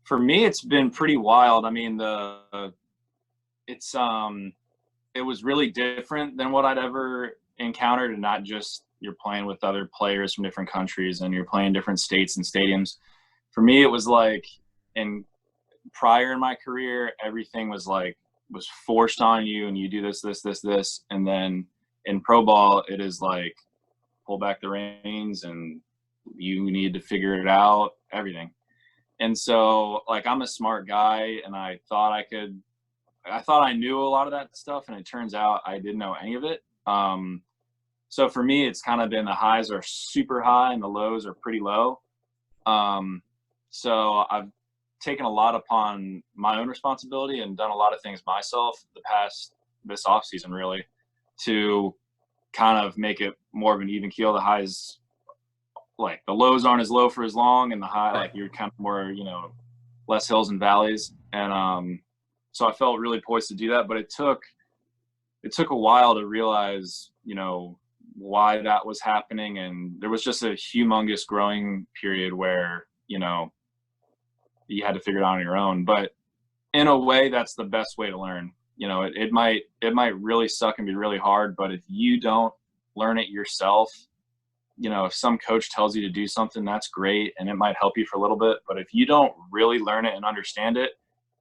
For me, it's been pretty wild. I mean, it's it was really different than what I'd ever encountered, and not just you're playing with other players from different countries and you're playing different states and stadiums. For me, it was like, prior in my career, everything was forced on you, and you do this. And then in pro ball, it is like, pull back the reins and you need to figure it out, everything. And so, like, I'm a smart guy, and I thought I knew a lot of that stuff, and it turns out I didn't know any of it. So for me, it's kind of been, the highs are super high and the lows are pretty low. So I've taken a lot upon my own responsibility and done a lot of things myself this off season, really, to kind of make it more of an even keel. The highs, like, the lows aren't as low for as long, and the high, like, you're kind of more, less hills and valleys. And so I felt really poised to do that, but it took a while to realize, why that was happening. And there was just a humongous growing period where, you had to figure it out on your own. But in a way, that's the best way to learn. It might really suck and be really hard, but if you don't learn it yourself, if some coach tells you to do something, that's great, and it might help you for a little bit. But if you don't really learn it and understand it,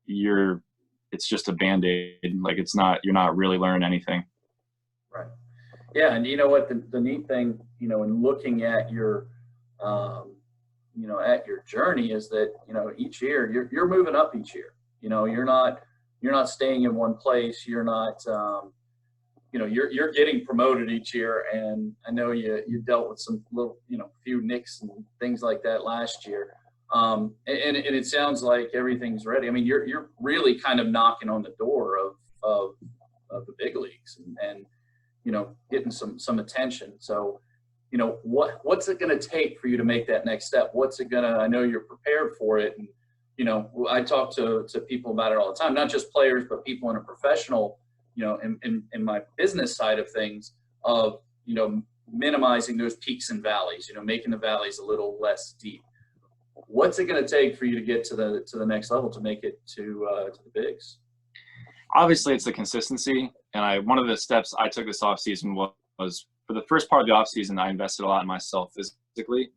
it's just a Band-Aid. Like, you're not really learning anything. Right. Yeah. And you know what, the neat thing, in looking at your, at your journey is that, each year you're moving up each year. You're not staying in one place. You're not, you're getting promoted each year. And I know you dealt with some little, few nicks and things like that last year. And it sounds like everything's ready. I mean, you're really kind of knocking on the door of the big leagues and getting some attention. So, what's it going to take for you to make that next step? I know you're prepared for it. And, I talk to people about it all the time, not just players, but people in a professional, in my business side of things, of, minimizing those peaks and valleys, making the valleys a little less deep. What's it going to take for you to get to the next level, to make it to the bigs? Obviously, it's the consistency. And one of the steps I took this off season was for the first part of the off season, I invested a lot in myself physically.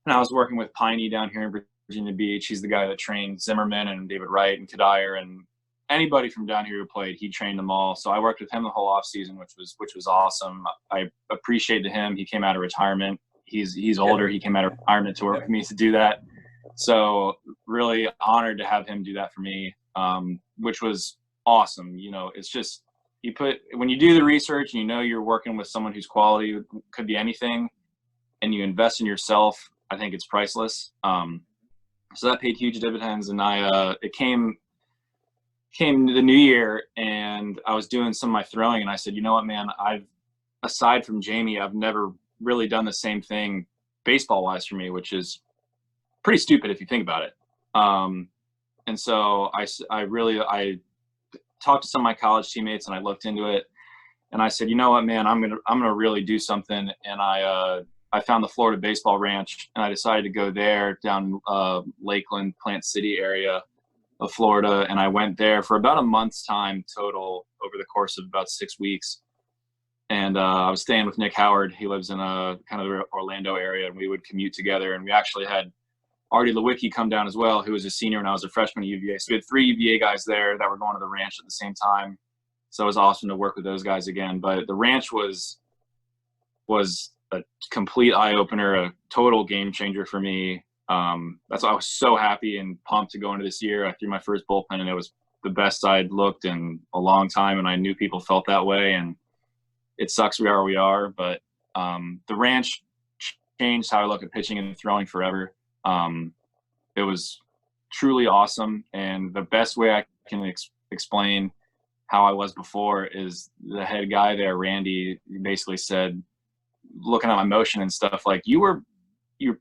And I was working with Piney down here in Virginia Beach. He's the guy that trained Zimmerman and David Wright and Kadire and anybody from down here who played. He trained them all. So I worked with him the whole off season, which was awesome. I appreciated him. He came out of retirement. He's older. He came out of retirement to work with me to do that. So really honored to have him do that for me, which was awesome. It's just, when you do the research and you're working with someone whose quality could be anything, and you invest in yourself, I think it's priceless. So that paid huge dividends. And it came the new year, and I was doing some of my throwing, and I said, you know what, man, aside from Jamie, I've never really done the same thing baseball wise for me, which is pretty stupid if you think about it. And so I talked to some of my college teammates, and I looked into it, and I said, you know what, man, I'm gonna really do something. And I found the Florida Baseball Ranch, and I decided to go there down Lakeland, Plant City area of Florida. And I went there for about a month's time total over the course of about 6 weeks. And I was staying with Nick Howard. He lives in a kind of the Orlando area, and we would commute together. And we actually had Artie Lewicki come down as well, who was a senior when I was a freshman at UVA. So we had 3 UVA guys there that were going to the ranch at the same time. So it was awesome to work with those guys again. But the ranch was a complete eye-opener, a total game changer for me. That's why I was so happy and pumped to go into this year. I threw my first bullpen, and it was the best I'd looked in a long time, and I knew people felt that way. And it sucks we are where we are, but the ranch changed how I look at pitching and throwing forever. It was truly awesome. And the best way I can explain how I was before is the head guy there, Randy, basically said, looking at my motion and stuff, like, you're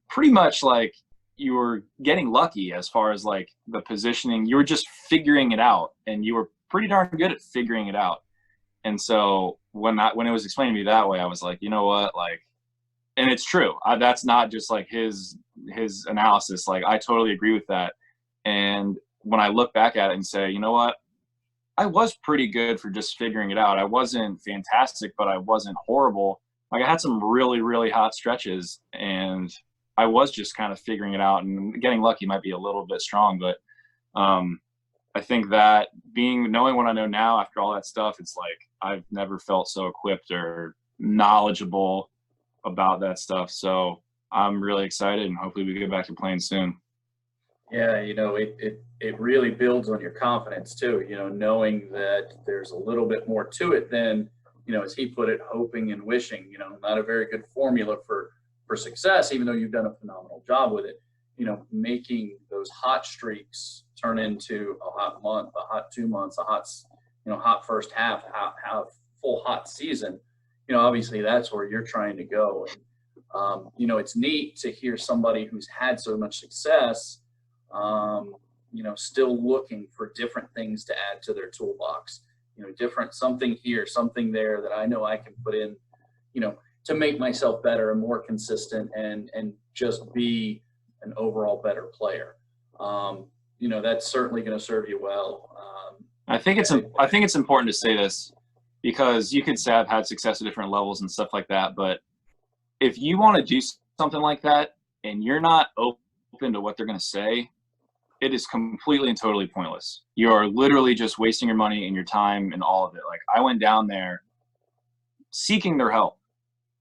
pretty much like, you were getting lucky as far as like the positioning. You were just figuring it out, and you were pretty darn good at figuring it out. And so when it was explained to me that way, I was like, you know what, like, and it's true. That's not just like his analysis. Like, I totally agree with that. And when I look back at it and say, you know what, I was pretty good for just figuring it out. I wasn't fantastic, but I wasn't horrible. Like, I had some really, really hot stretches, and I was just kind of figuring it out, and getting lucky might be a little bit strong, but I think that knowing what I know now after all that stuff, it's like I've never felt so equipped or knowledgeable about that stuff. So I'm really excited, and hopefully we get back to playing soon. Yeah, it really builds on your confidence too, knowing that there's a little bit more to it than, as he put it, hoping and wishing. Not a very good formula for success, even though you've done a phenomenal job with it. Making those hot streaks turn into a hot month, a hot 2 months, a hot, hot first half, full hot season. Obviously that's where you're trying to go. And, it's neat to hear somebody who's had so much success, still looking for different things to add to their toolbox, different, something here, something there that I know I can put in, to make myself better and more consistent and just be an overall better player. That's certainly going to serve you well. I think it's important to say this, because you could say I've had success at different levels and stuff like that, but if you want to do something like that and you're not open to what they're going to say, it is completely and totally pointless. You're literally just wasting your money and your time and all of it. Like, I went down there seeking their help.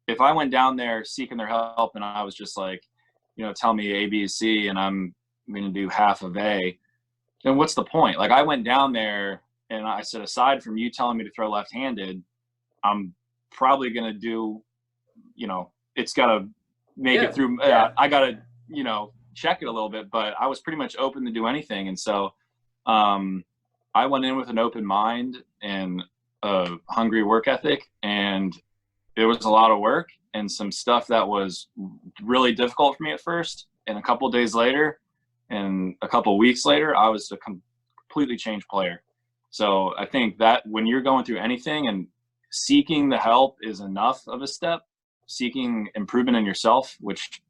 If I went down there seeking their help and I was just like, tell me A, B, C, and I'm going to do half of A, then what's the point? Like, I went down there and I said, aside from you telling me to throw left-handed, I'm probably going to do, it's got to make it through. I got to, check it a little bit, but I was pretty much open to do anything. And so I went in with an open mind and a hungry work ethic, and there was a lot of work and some stuff that was really difficult for me at first. And a couple of days later and a couple of weeks later, I was a completely changed player. So I think that when you're going through anything, and seeking the help is enough of a step, seeking improvement in yourself, which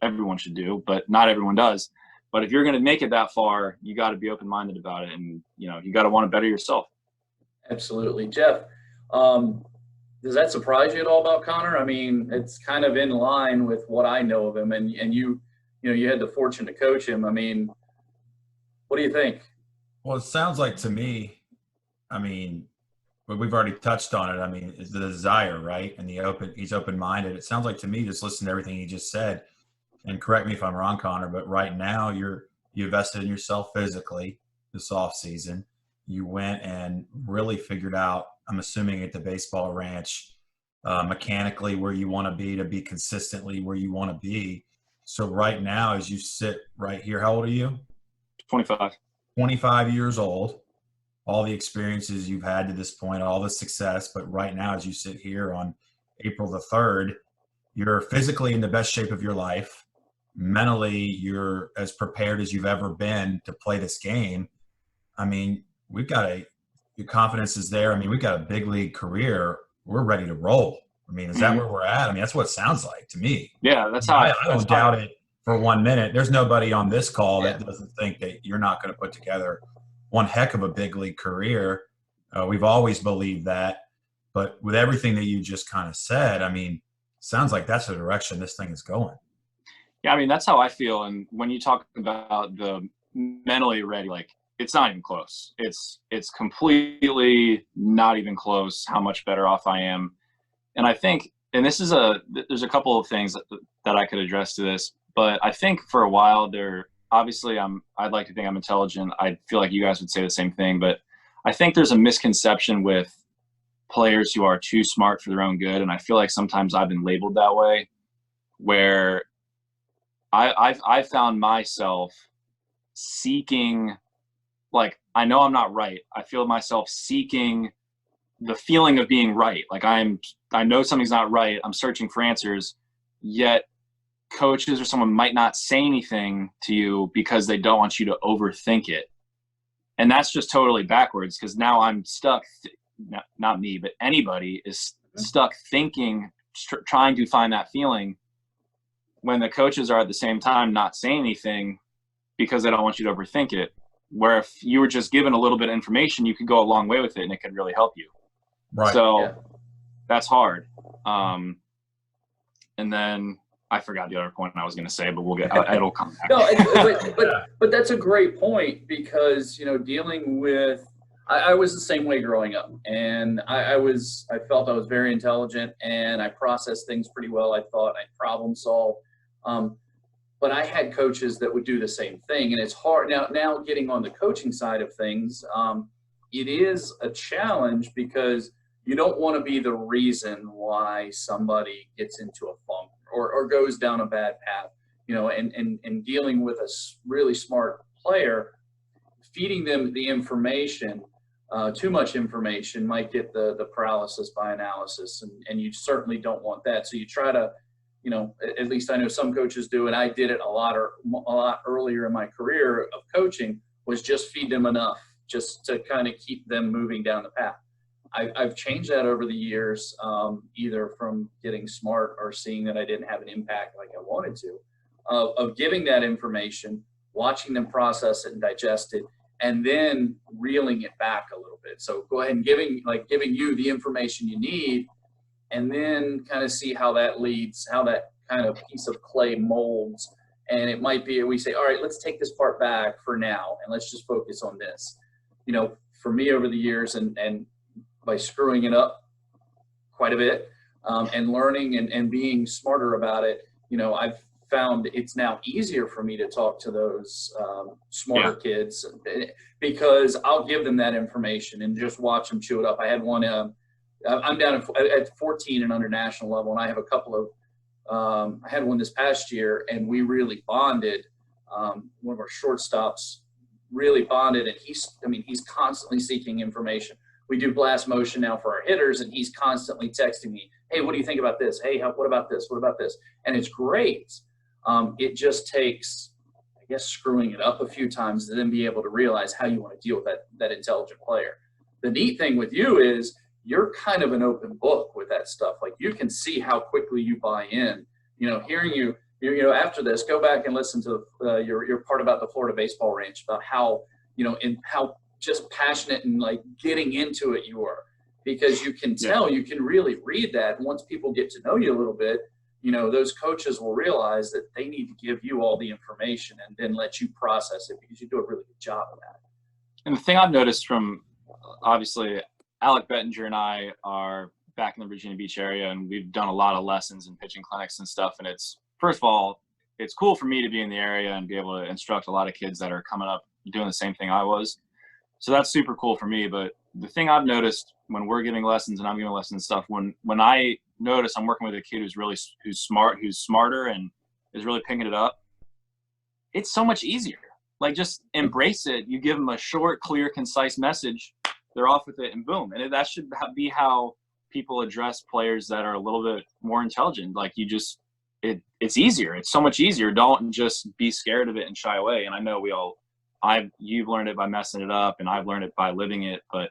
everyone should do, but not everyone does. But if you're going to make it that far, you got to be open-minded about it, and you got to want to better yourself. Absolutely. Jeff, does that surprise you at all about Connor? I mean, it's kind of in line with what I know of him, and you had the fortune to coach him. I mean, what do you think? Well, it sounds like to me, I mean, but we've already touched on it. I mean, it's the desire, right? And he's open-minded. It sounds like to me, just listen to everything he just said, and correct me if I'm wrong, Connor, but right now you invested in yourself physically this off season. You went and really figured out, I'm assuming at the baseball ranch, mechanically where you want to be consistently where you want to be. So right now, as you sit right here, how old are you? 25. 25 years old. All the experiences you've had to this point, all the success, but right now, as you sit here on April the 3rd, you're physically in the best shape of your life. Mentally, you're as prepared as you've ever been to play this game. I mean, your confidence is there. I mean, we've got a big league career. We're ready to roll. I mean, is that where we're at? I mean, that's what it sounds like to me. Yeah, that's how I don't doubt it for 1 minute. There's nobody on this call that doesn't think that you're not going to put together one heck of a big league career. We've always believed that. But with everything that you just kind of said, I mean, sounds like that's the direction this thing is going. Yeah, I mean, that's how I feel. And when you talk about the mentally ready, like, it's not even close. It's completely not even close how much better off I am. And I think, and there's a couple of things that I could address to this, but I think for a while there, obviously I'd like to think I'm intelligent. I feel like you guys would say the same thing, but I think there's a misconception with players who are too smart for their own good. And I feel like sometimes I've been labeled that way, where I've found myself seeking, like, I know I'm not right. I feel myself seeking the feeling of being right. Like, I know something's not right. I'm searching for answers, yet coaches or someone might not say anything to you because they don't want you to overthink it. And that's just totally backwards, because now I'm stuck. Not me, but anybody is stuck thinking, trying to find that feeling, when the coaches are at the same time not saying anything because they don't want you to overthink it. where if you were just given a little bit of information, you could go a long way with it and it could really help you. Right. So that's hard. And then I forgot the other point I was going to say, but it'll come back. No, but that's a great point, because, dealing with, I was the same way growing up, and I felt I was very intelligent, and I processed things pretty well. I thought I problem solved. But I had coaches that would do the same thing, and it's hard now getting on the coaching side of things. It is a challenge, because you don't want to be the reason why somebody gets into a funk or goes down a bad path, and dealing with a really smart player, feeding them the information, too much information might get the paralysis by analysis, and you certainly don't want that. So you try to, at least I know some coaches do, and I did it a lot earlier in my career of coaching, was just feed them enough just to kind of keep them moving down the path. I've changed that over the years, either from getting smart or seeing that I didn't have an impact like I wanted to, of giving that information, watching them process it and digest it, and then reeling it back a little bit. So go ahead and giving you the information you need, and then kind of see how that kind of piece of clay molds. And it might be, we say, all right, let's take this part back for now, and let's just focus on this. For me over the years, and by screwing it up quite a bit, and learning and being smarter about it, I've found it's now easier for me to talk to those smarter kids, because I'll give them that information and just watch them chew it up. I had one, I'm down at 14 and under national level, and I have a couple of, I had one this past year, and we really bonded. One of our shortstops really bonded, and he's constantly seeking information. We do blast motion now for our hitters, and he's constantly texting me, hey, what do you think about this? Hey, what about this? What about this? And it's great. It just takes, I guess, screwing it up a few times to then be able to realize how you want to deal with that intelligent player. The neat thing with you is you're kind of an open book with that stuff. Like, you can see how quickly you buy in. Hearing you after this, go back and listen to your part about the Florida baseball ranch, about how, and how just passionate and like getting into it you are, because you can tell, you can really read that. And once people get to know you a little bit, those coaches will realize that they need to give you all the information and then let you process it, because you do a really good job of that. And the thing I've noticed from, obviously, Alec Bettinger and I are back in the Virginia Beach area, and we've done a lot of lessons and pitching clinics and stuff. And it's, first of all, it's cool for me to be in the area and be able to instruct a lot of kids that are coming up doing the same thing I was. So that's super cool for me. But the thing I've noticed when we're giving lessons and I'm giving lessons and stuff, when I notice I'm working with a kid who's smart, who's smarter and is really picking it up, it's so much easier. Like, just embrace it. You give them a short, clear, concise message, they're off with it, and boom. And that should be how people address players that are a little bit more intelligent. Like, it's easier. It's so much easier. Don't just be scared of it and shy away. And I know you've learned it by messing it up, and I've learned it by living it, but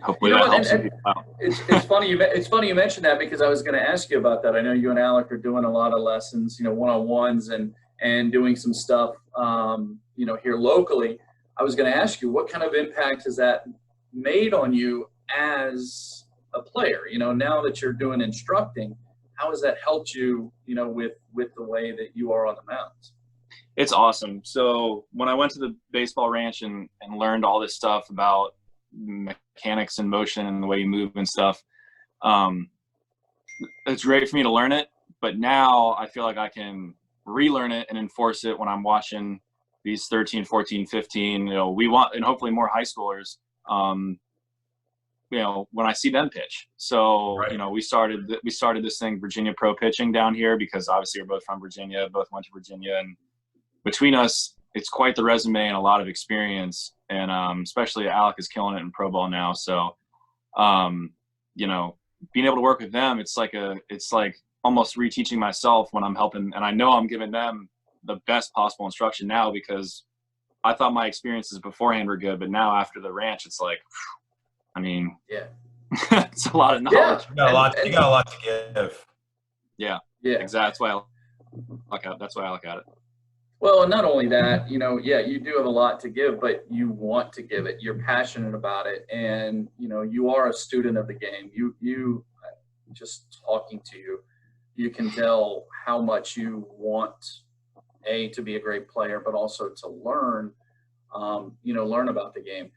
hopefully that helps some people out. It's funny you mentioned that, because I was going to ask you about that. I know you and Alec are doing a lot of lessons, one-on-ones and doing some stuff, here locally. I was going to ask you, what kind of impact has that made on you as a player? Now that you're doing instructing, how has that helped you, with the way that you are on the mound? It's awesome. So when I went to the baseball ranch and learned all this stuff about mechanics and motion and the way you move and stuff, it's great for me to learn it. But now I feel like I can relearn it and enforce it when I'm watching these 13, 14, 15, we want, and hopefully more high schoolers, when I see them pitch. So, right. We started this thing, Virginia Pro Pitching, down here, because obviously we're both from Virginia, both went to Virginia, and between us, it's quite the resume and a lot of experience. And especially Alec is killing it in pro ball now. So, being able to work with them, it's like almost reteaching myself when I'm helping. And I know I'm giving them the best possible instruction now, because I thought my experiences beforehand were good, but now after the ranch, it's like, it's a lot of knowledge. Yeah. You got a lot to give. Yeah. Exactly. That's why I look at it. Well, and not only that, yeah, you do have a lot to give, but you want to give it. You're passionate about it, and you are a student of the game. You just talking to you, you can tell how much you want to be a great player, but also to learn, learn about the game.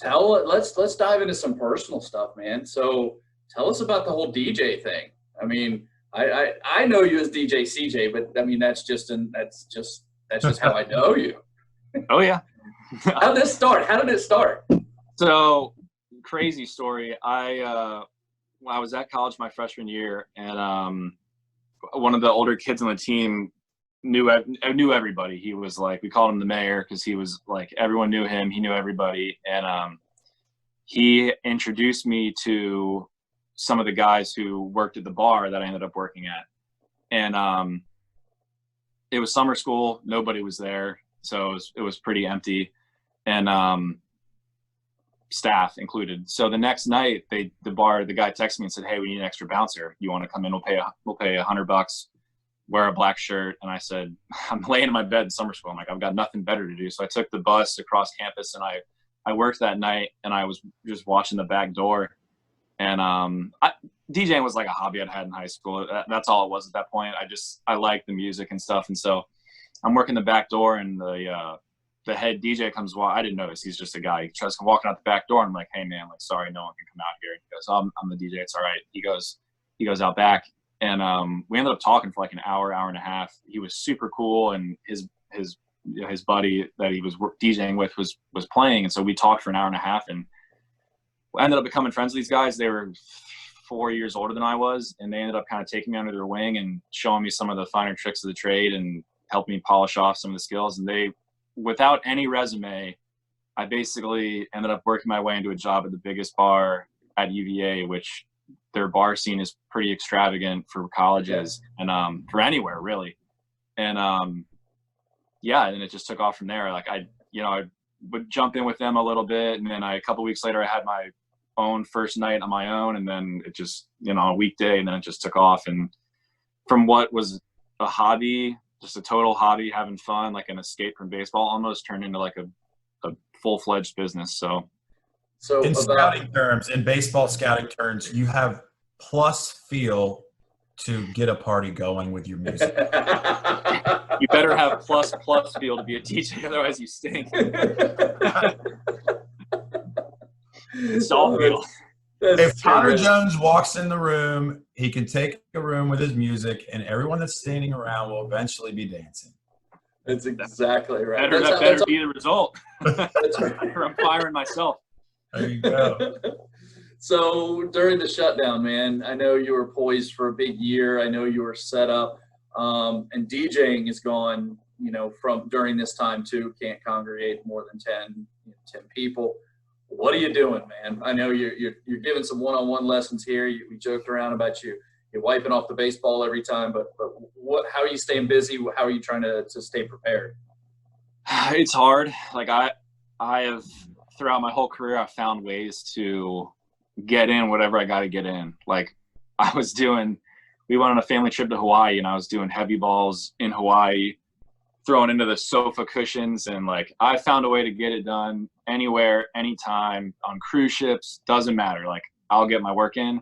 Let's dive into some personal stuff, man. So tell us about the whole DJ thing. I mean, I know you as DJ CJ, but I mean that's just how I know you. Oh yeah. How did this start? How did it start? So crazy story. When I was at college my freshman year, and one of the older kids on the team knew everybody. He was like, we called him the mayor because he was like, everyone knew him. He knew everybody, and he introduced me to some of the guys who worked at the bar that I ended up working at, and it was summer school. Nobody was there, so it was pretty empty, and staff included. So the next night, the guy texted me and said, "Hey, we need an extra bouncer. You want to come in? We'll pay $100. Wear a black shirt." And I said, "I'm laying in my bed in summer school. I'm like, I've got nothing better to do." So I took the bus across campus, and I worked that night, and I was just watching the back door. And DJing was like a hobby I'd had in high school. That's all it was at that point. I liked the music and stuff. And so I'm working the back door, and the head DJ comes. Well, I didn't notice. He's just a guy. He tries to walk out the back door, and I'm like, "Hey man, like, sorry, no one can come out here." And he goes, I'm the DJ. It's all right. He goes out back, and we ended up talking for like an hour and a half. He was super cool, and his buddy that he was DJing with was playing, and so we talked for an hour and a half, and I ended up becoming friends with these guys. They were 4 years older than I was, and they ended up kind of taking me under their wing and showing me some of the finer tricks of the trade and helped me polish off some of the skills. And they, without any resume, I basically ended up working my way into a job at the biggest bar at UVA, which their bar scene is pretty extravagant for colleges and for anywhere really. And yeah, and it just took off from there. Like I would jump in with them a little bit, and then a couple weeks later I had my own first night on my own, and then it just, a weekday, and then it just took off. And from what was a hobby, just a total hobby, having fun, like an escape from baseball, almost turned into like a full-fledged business. So in scouting terms, in baseball scouting terms, you have plus feel to get a party going with your music. You better have plus feel to be a DJ, otherwise you stink. It's all feel. If Connor Jones walks in the room, he can take a room with his music, and everyone that's standing around will eventually be dancing. That's exactly right. That better be the result. That's right. I'm firing myself. There you go. So during the shutdown, man, I know you were poised for a big year. I know you were set up, and DJing is gone, from during this time too. Can't congregate more than 10 people. What are you doing, man? I know you're giving some one-on-one lessons here. We joked around about you're wiping off the baseball every time, but how are you staying busy? How are you trying to stay prepared? It's hard. Like I have, throughout my whole career, I've found ways to get in whatever I got to get in. Like we went on a family trip to Hawaii, and I was doing heavy balls in Hawaii, throwing into the sofa cushions, and like I found a way to get it done anywhere, anytime, on cruise ships, doesn't matter. Like I'll get my work in.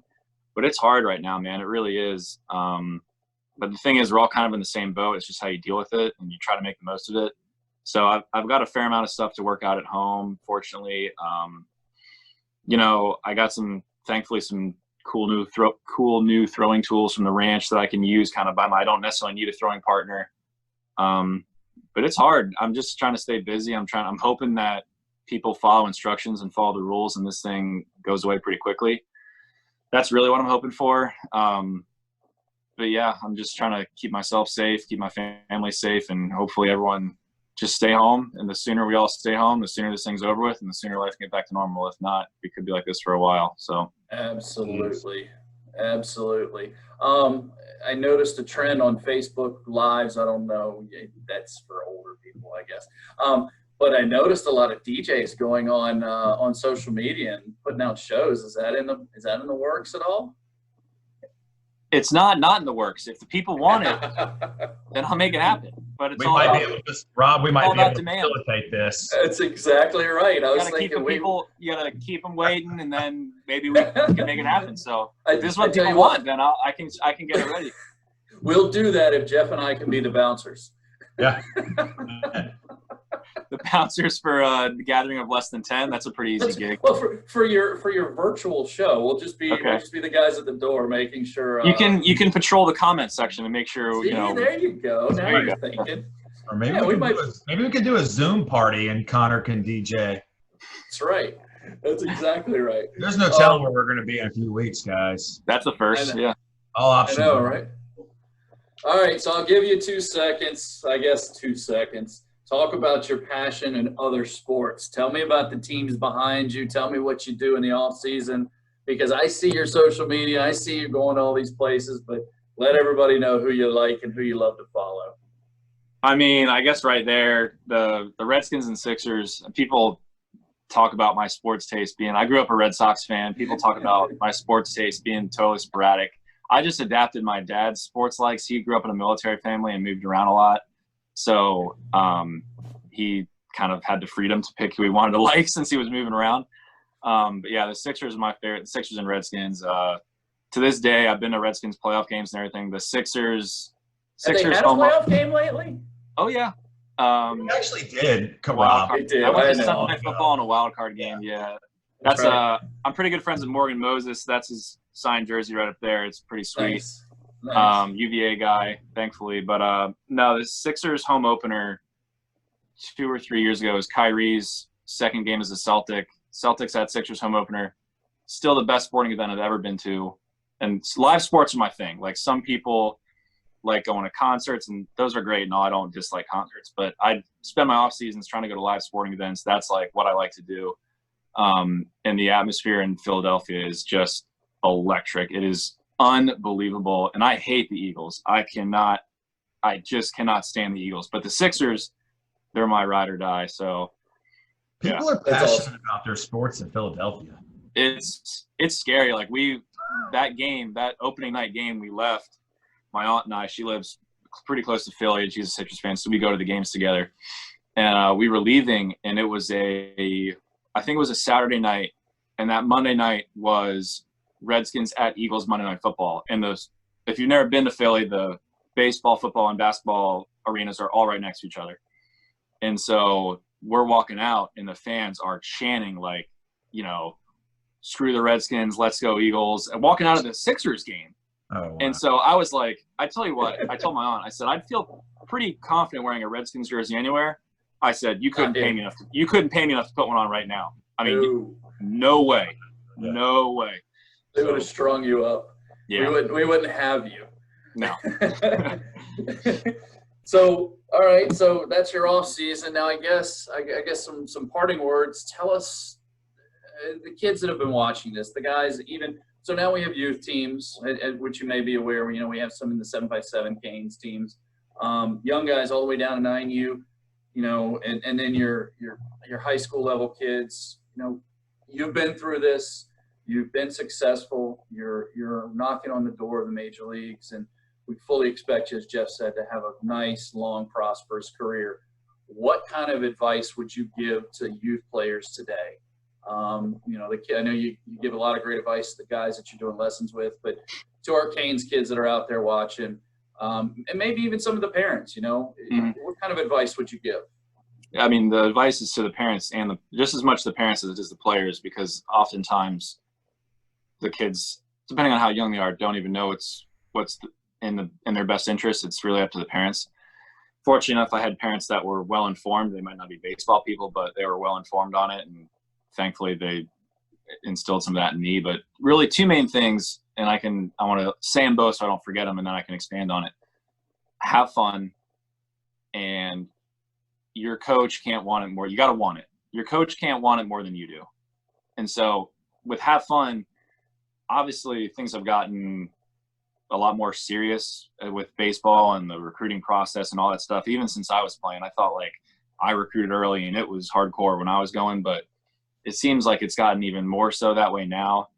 But it's hard right now, man. It really is. But the thing is, we're all kind of in the same boat. It's just how you deal with it, and you try to make the most of it. So I've got a fair amount of stuff to work out at home, fortunately. I got thankfully some cool new throwing tools from the ranch that I can use kind of I don't necessarily need a throwing partner. But it's hard. I'm just trying to stay busy. I'm hoping that people follow instructions and follow the rules, and this thing goes away pretty quickly. That's really what I'm hoping for. But yeah, I'm just trying to keep myself safe, keep my family safe, and hopefully everyone just stay home. And the sooner we all stay home, the sooner this thing's over with, and the sooner life can get back to normal. If not, we could be like this for a while. So absolutely. I noticed a trend on Facebook Lives. I don't know, that's for older people, I guess. But I noticed a lot of DJs going on social media and putting out shows. Is that in the works at all? It's not in the works. If the people want it, then I'll make it happen. But it's We all might about, be able to, Rob. We might all be able about to demand. facilitate this. That's exactly right. I You was gotta keep thinking you gotta keep them waiting, and then maybe we can make it happen. So if this is what I tell people you what. want, then I can get it ready. We'll do that if Jeff and I can be the bouncers. Yeah. The bouncers for the gathering of less than 10. That's a pretty easy gig. Well, for your virtual show, we'll just be Okay. the guys at the door making sure. You can patrol the comment section and make sure See, there you go. Now There you you're go. thinking. Or maybe Yeah, we we could do a Zoom party and Connor can DJ. That's right. That's exactly right. There's no telling where we're going to be in a few weeks, guys. That's the first. Yeah. All I options. know, right? All right, so I'll give you 2 seconds. I guess 2 seconds. Talk about your passion in other sports. Tell me about the teams behind you. Tell me what you do in the off season, because I see your social media. I see you going to all these places, but let everybody know who you like and who you love to follow. I mean, I guess right there, the Redskins and Sixers, people talk about my sports taste being – I grew up a Red Sox fan. People talk about my sports taste being totally sporadic. I just adapted my dad's sports likes. He grew up in a military family and moved around a lot. So he kind of had the freedom to pick who he wanted to like since he was moving around. But, yeah, the Sixers are my favorite – the Sixers and Redskins. To this day, I've been to Redskins playoff games and everything. The Sixers Have they had a playoff game lately? Oh, yeah. We actually did. Come Wild on. card. They did. I went I to know. Sunday Night Football and a wild card game. Yeah, That's right. I'm pretty good friends with Morgan Moses. That's his signed jersey right up there. It's pretty sweet. Nice. UVA guy, thankfully. But no, the Sixers home opener 2 or 3 years ago was Kyrie's second game as a Celtic. Celtics had Sixers home opener. Still the best sporting event I've ever been to. And live sports are my thing. Like some people like going to concerts, and those are great. No, I don't dislike concerts, but I spend my off seasons trying to go to live sporting events. That's like what I like to do. And the atmosphere in Philadelphia is just electric. It is unbelievable. And I hate the Eagles. I just cannot stand the Eagles, but the Sixers, they're my ride or die. So People are passionate about their sports in Philadelphia. it's scary. Like that opening night game, we left. My aunt and I, she lives pretty close to Philly, and she's a Sixers fan, so we go to the games together. And we were leaving, and it was I think it was a Saturday night, and that Monday night was Redskins at Eagles Monday Night Football. And if you've never been to Philly, the baseball, football, and basketball arenas are all right next to each other. And so we're walking out, and the fans are chanting like, screw the Redskins, let's go Eagles, and walking out of the Sixers game. Oh, wow. And so I was like, I tell you what, I told my aunt, I said, I'd feel pretty confident wearing a Redskins jersey anywhere. I said, you couldn't pay me enough to put one on right now. I mean, no way. Yeah. No way. They would have strung you up. Yeah. We wouldn't have you. No. So, all right. So that's your off season. Now, I guess some parting words. Tell us, the kids that have been watching this, the guys, even – so now we have youth teams, which you may be aware. We have some in the 7x7 Canes teams, young guys all the way down to 9U, and then your high school level kids. You've been through this. You've been successful. You're knocking on the door of the major leagues, and we fully expect you, as Jeff said, to have a nice, long, prosperous career. What kind of advice would you give to youth players today? I know you give a lot of great advice to the guys that you're doing lessons with, but to our Canes kids that are out there watching, and maybe even some of the parents, what kind of advice would you give? I mean, the advice is to the parents and just as much the parents as it is the players, because oftentimes the kids, depending on how young they are, don't even know what's in their best interest. It's really up to the parents. Fortunate enough, I had parents that were well informed. They might not be baseball people, but they were well informed on it, and thankfully they instilled some of that in me. But really 2 main things, and I want to say them both so I don't forget them, and then I can expand on it. Have fun, and your coach can't want it more. You got to want it. Your coach can't want it more than you do. And so with have fun, obviously things have gotten a lot more serious with baseball and the recruiting process and all that stuff. Even since I was playing, I thought like I recruited early and it was hardcore when I was going, but it seems like it's gotten even more so that way now.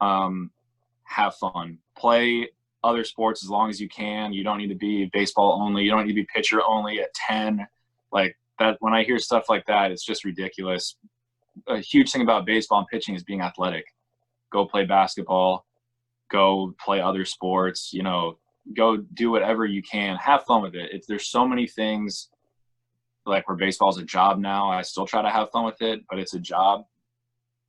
Have fun. Play other sports as long as you can. You don't need to be baseball only. You don't need to be pitcher only at 10. Like that, when I hear stuff like that, it's just ridiculous. A huge thing about baseball and pitching is being athletic. Go play basketball, go play other sports, you know, go do whatever you can. Have fun with it. There's so many things, like where baseball's a job now. I still try to have fun with it, but it's a job.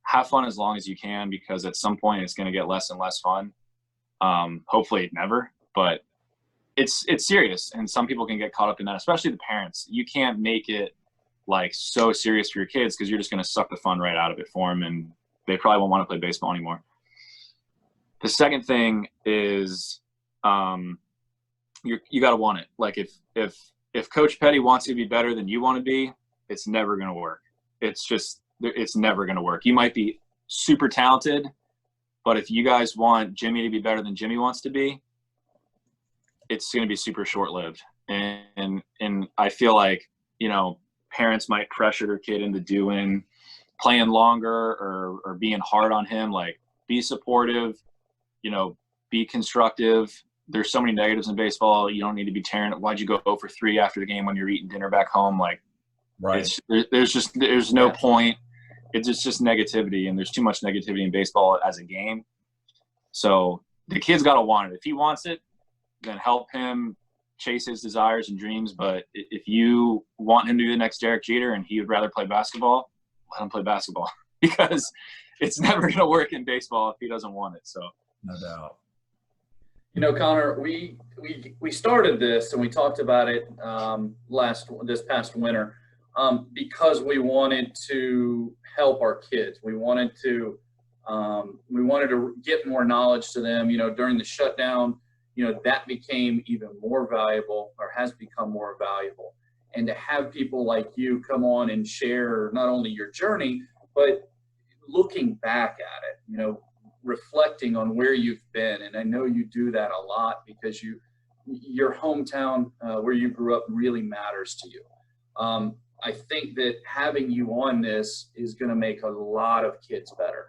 Have fun as long as you can, because at some point it's going to get less and less fun. Hopefully never, but it's serious, and some people can get caught up in that, especially the parents. You can't make it like so serious for your kids, because you're just going to suck the fun right out of it for them, and they probably won't want to play baseball anymore. The second thing is you got to want it. Like if Coach Petty wants you to be better than you want to be, it's never going to work. It's never going to work. You might be super talented, but if you guys want Jimmy to be better than Jimmy wants to be, it's going to be super short-lived. And I feel like, you know, parents might pressure their kid into playing longer or being hard on him. Like, be supportive, you know, be constructive. There's so many negatives in baseball. You don't need to be tearing it. Why'd you go 0 for 3 after the game when you're eating dinner back home? Like, Right. There's no point. It's just negativity, and there's too much negativity in baseball as a game. So the kid's got to want it. If he wants it, then help him chase his desires and dreams. But if you want him to be the next Derek Jeter and he would rather play basketball, let him play basketball, because it's never going to work in baseball if he doesn't want it. So No doubt. You know, Connor, we started this and we talked about it this past winter because we wanted to help our kids. We wanted to get more knowledge to them. You know, during the shutdown, you know, that became even more valuable, or has become more valuable. And to have people like you come on and share not only your journey, but looking back at it, you know, reflecting on where you've been. And I know you do that a lot, because your hometown where you grew up really matters to you. I think that having you on this is going to make a lot of kids better.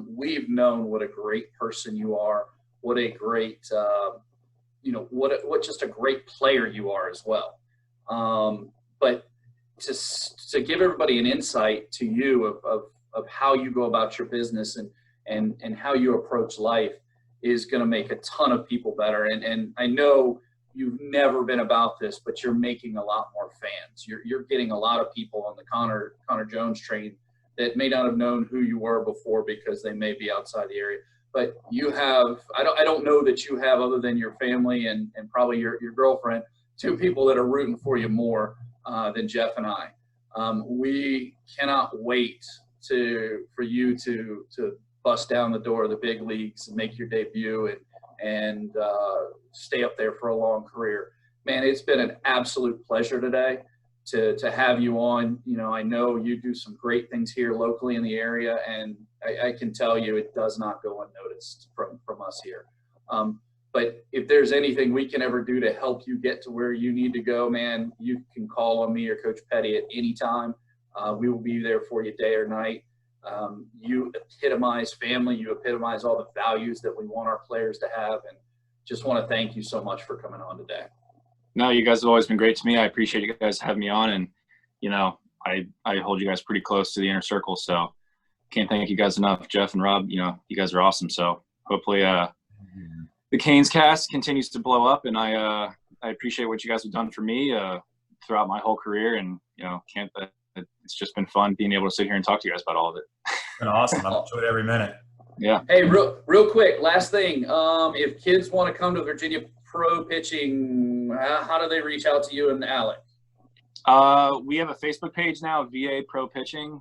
We've known what a great person you are, what a great, what just a great player you are as well. But to give everybody an insight to you of how you go about your business and how you approach life is going to make a ton of people better. And I know you've never been about this, but you're making a lot more fans. You're getting a lot of people on the Connor Jones train that may not have known who you were before, because they may be outside the area. But you have, I don't know that you have, other than your family and probably your girlfriend, 2 people that are rooting for you more than Jeff and I. We cannot wait for you to bust down the door of the big leagues and make your debut and stay up there for a long career. Man, it's been an absolute pleasure today to have you on. You know, I know you do some great things here locally in the area, and I can tell you it does not go unnoticed from us here. But if there's anything we can ever do to help you get to where you need to go, man, you can call on me or Coach Petty at any time. We will be there for you day or night. You epitomize family. You epitomize all the values that we want our players to have. And just want to thank you so much for coming on today. No, you guys have always been great to me. I appreciate you guys having me on. And, you know, I hold you guys pretty close to the inner circle. So can't thank you guys enough. Jeff and Rob, you know, you guys are awesome. So hopefully the Canes cast continues to blow up. And I appreciate what you guys have done for me throughout my whole career. And, you know, it's just been fun being able to sit here and talk to you guys about all of it. It's been awesome. I've enjoyed every minute. Yeah. Hey, real quick, last thing. If kids want to come to Virginia Pro Pitching, how do they reach out to you and Alec? We have a Facebook page now, VA Pro Pitching.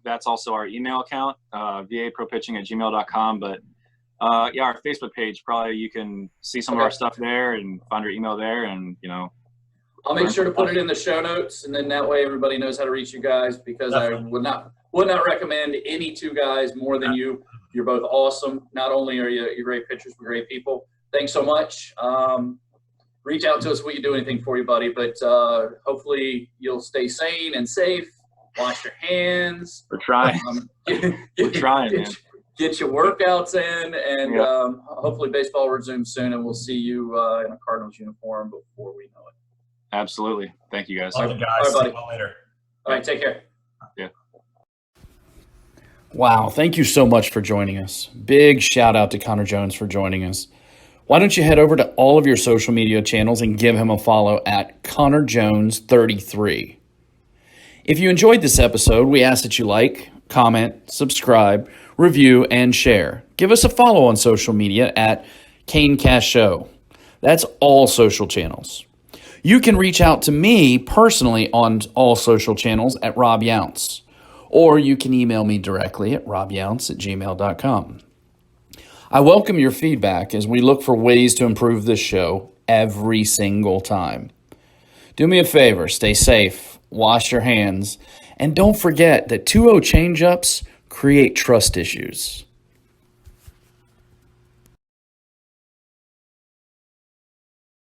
That's also our email account, vapropitching@gmail.com. But yeah, our Facebook page, probably you can see some of our stuff there and find our email there, and, you know, I'll make sure to put it in the show notes, and then that way everybody knows how to reach you guys, because Definitely. I would not recommend any 2 guys more than you. You're both awesome. Not only are you're great pitchers, but great people. Thanks so much. Reach out to us if we can do anything for you, buddy. But hopefully you'll stay sane and safe. Wash your hands. we're trying. We're trying, man. get your workouts in, and Yeah. hopefully baseball resumes soon, and we'll see you in a Cardinals uniform before we know it. Absolutely. Thank you, guys. Love it, guys. All right, buddy. See you all later. All right, take care. Yeah. Wow, thank you so much for joining us. Big shout out to Connor Jones for joining us. Why don't you head over to all of your social media channels and give him a follow at Connor Jones 33. If you enjoyed this episode, we ask that you like, comment, subscribe, review, and share. Give us a follow on social media at CaneCast Show. That's all social channels. You can reach out to me personally on all social channels at Rob Younce, or you can email me directly at robyounce@gmail.com. I welcome your feedback as we look for ways to improve this show every single time. Do me a favor, stay safe, wash your hands, and don't forget that 2-0 changeups create trust issues.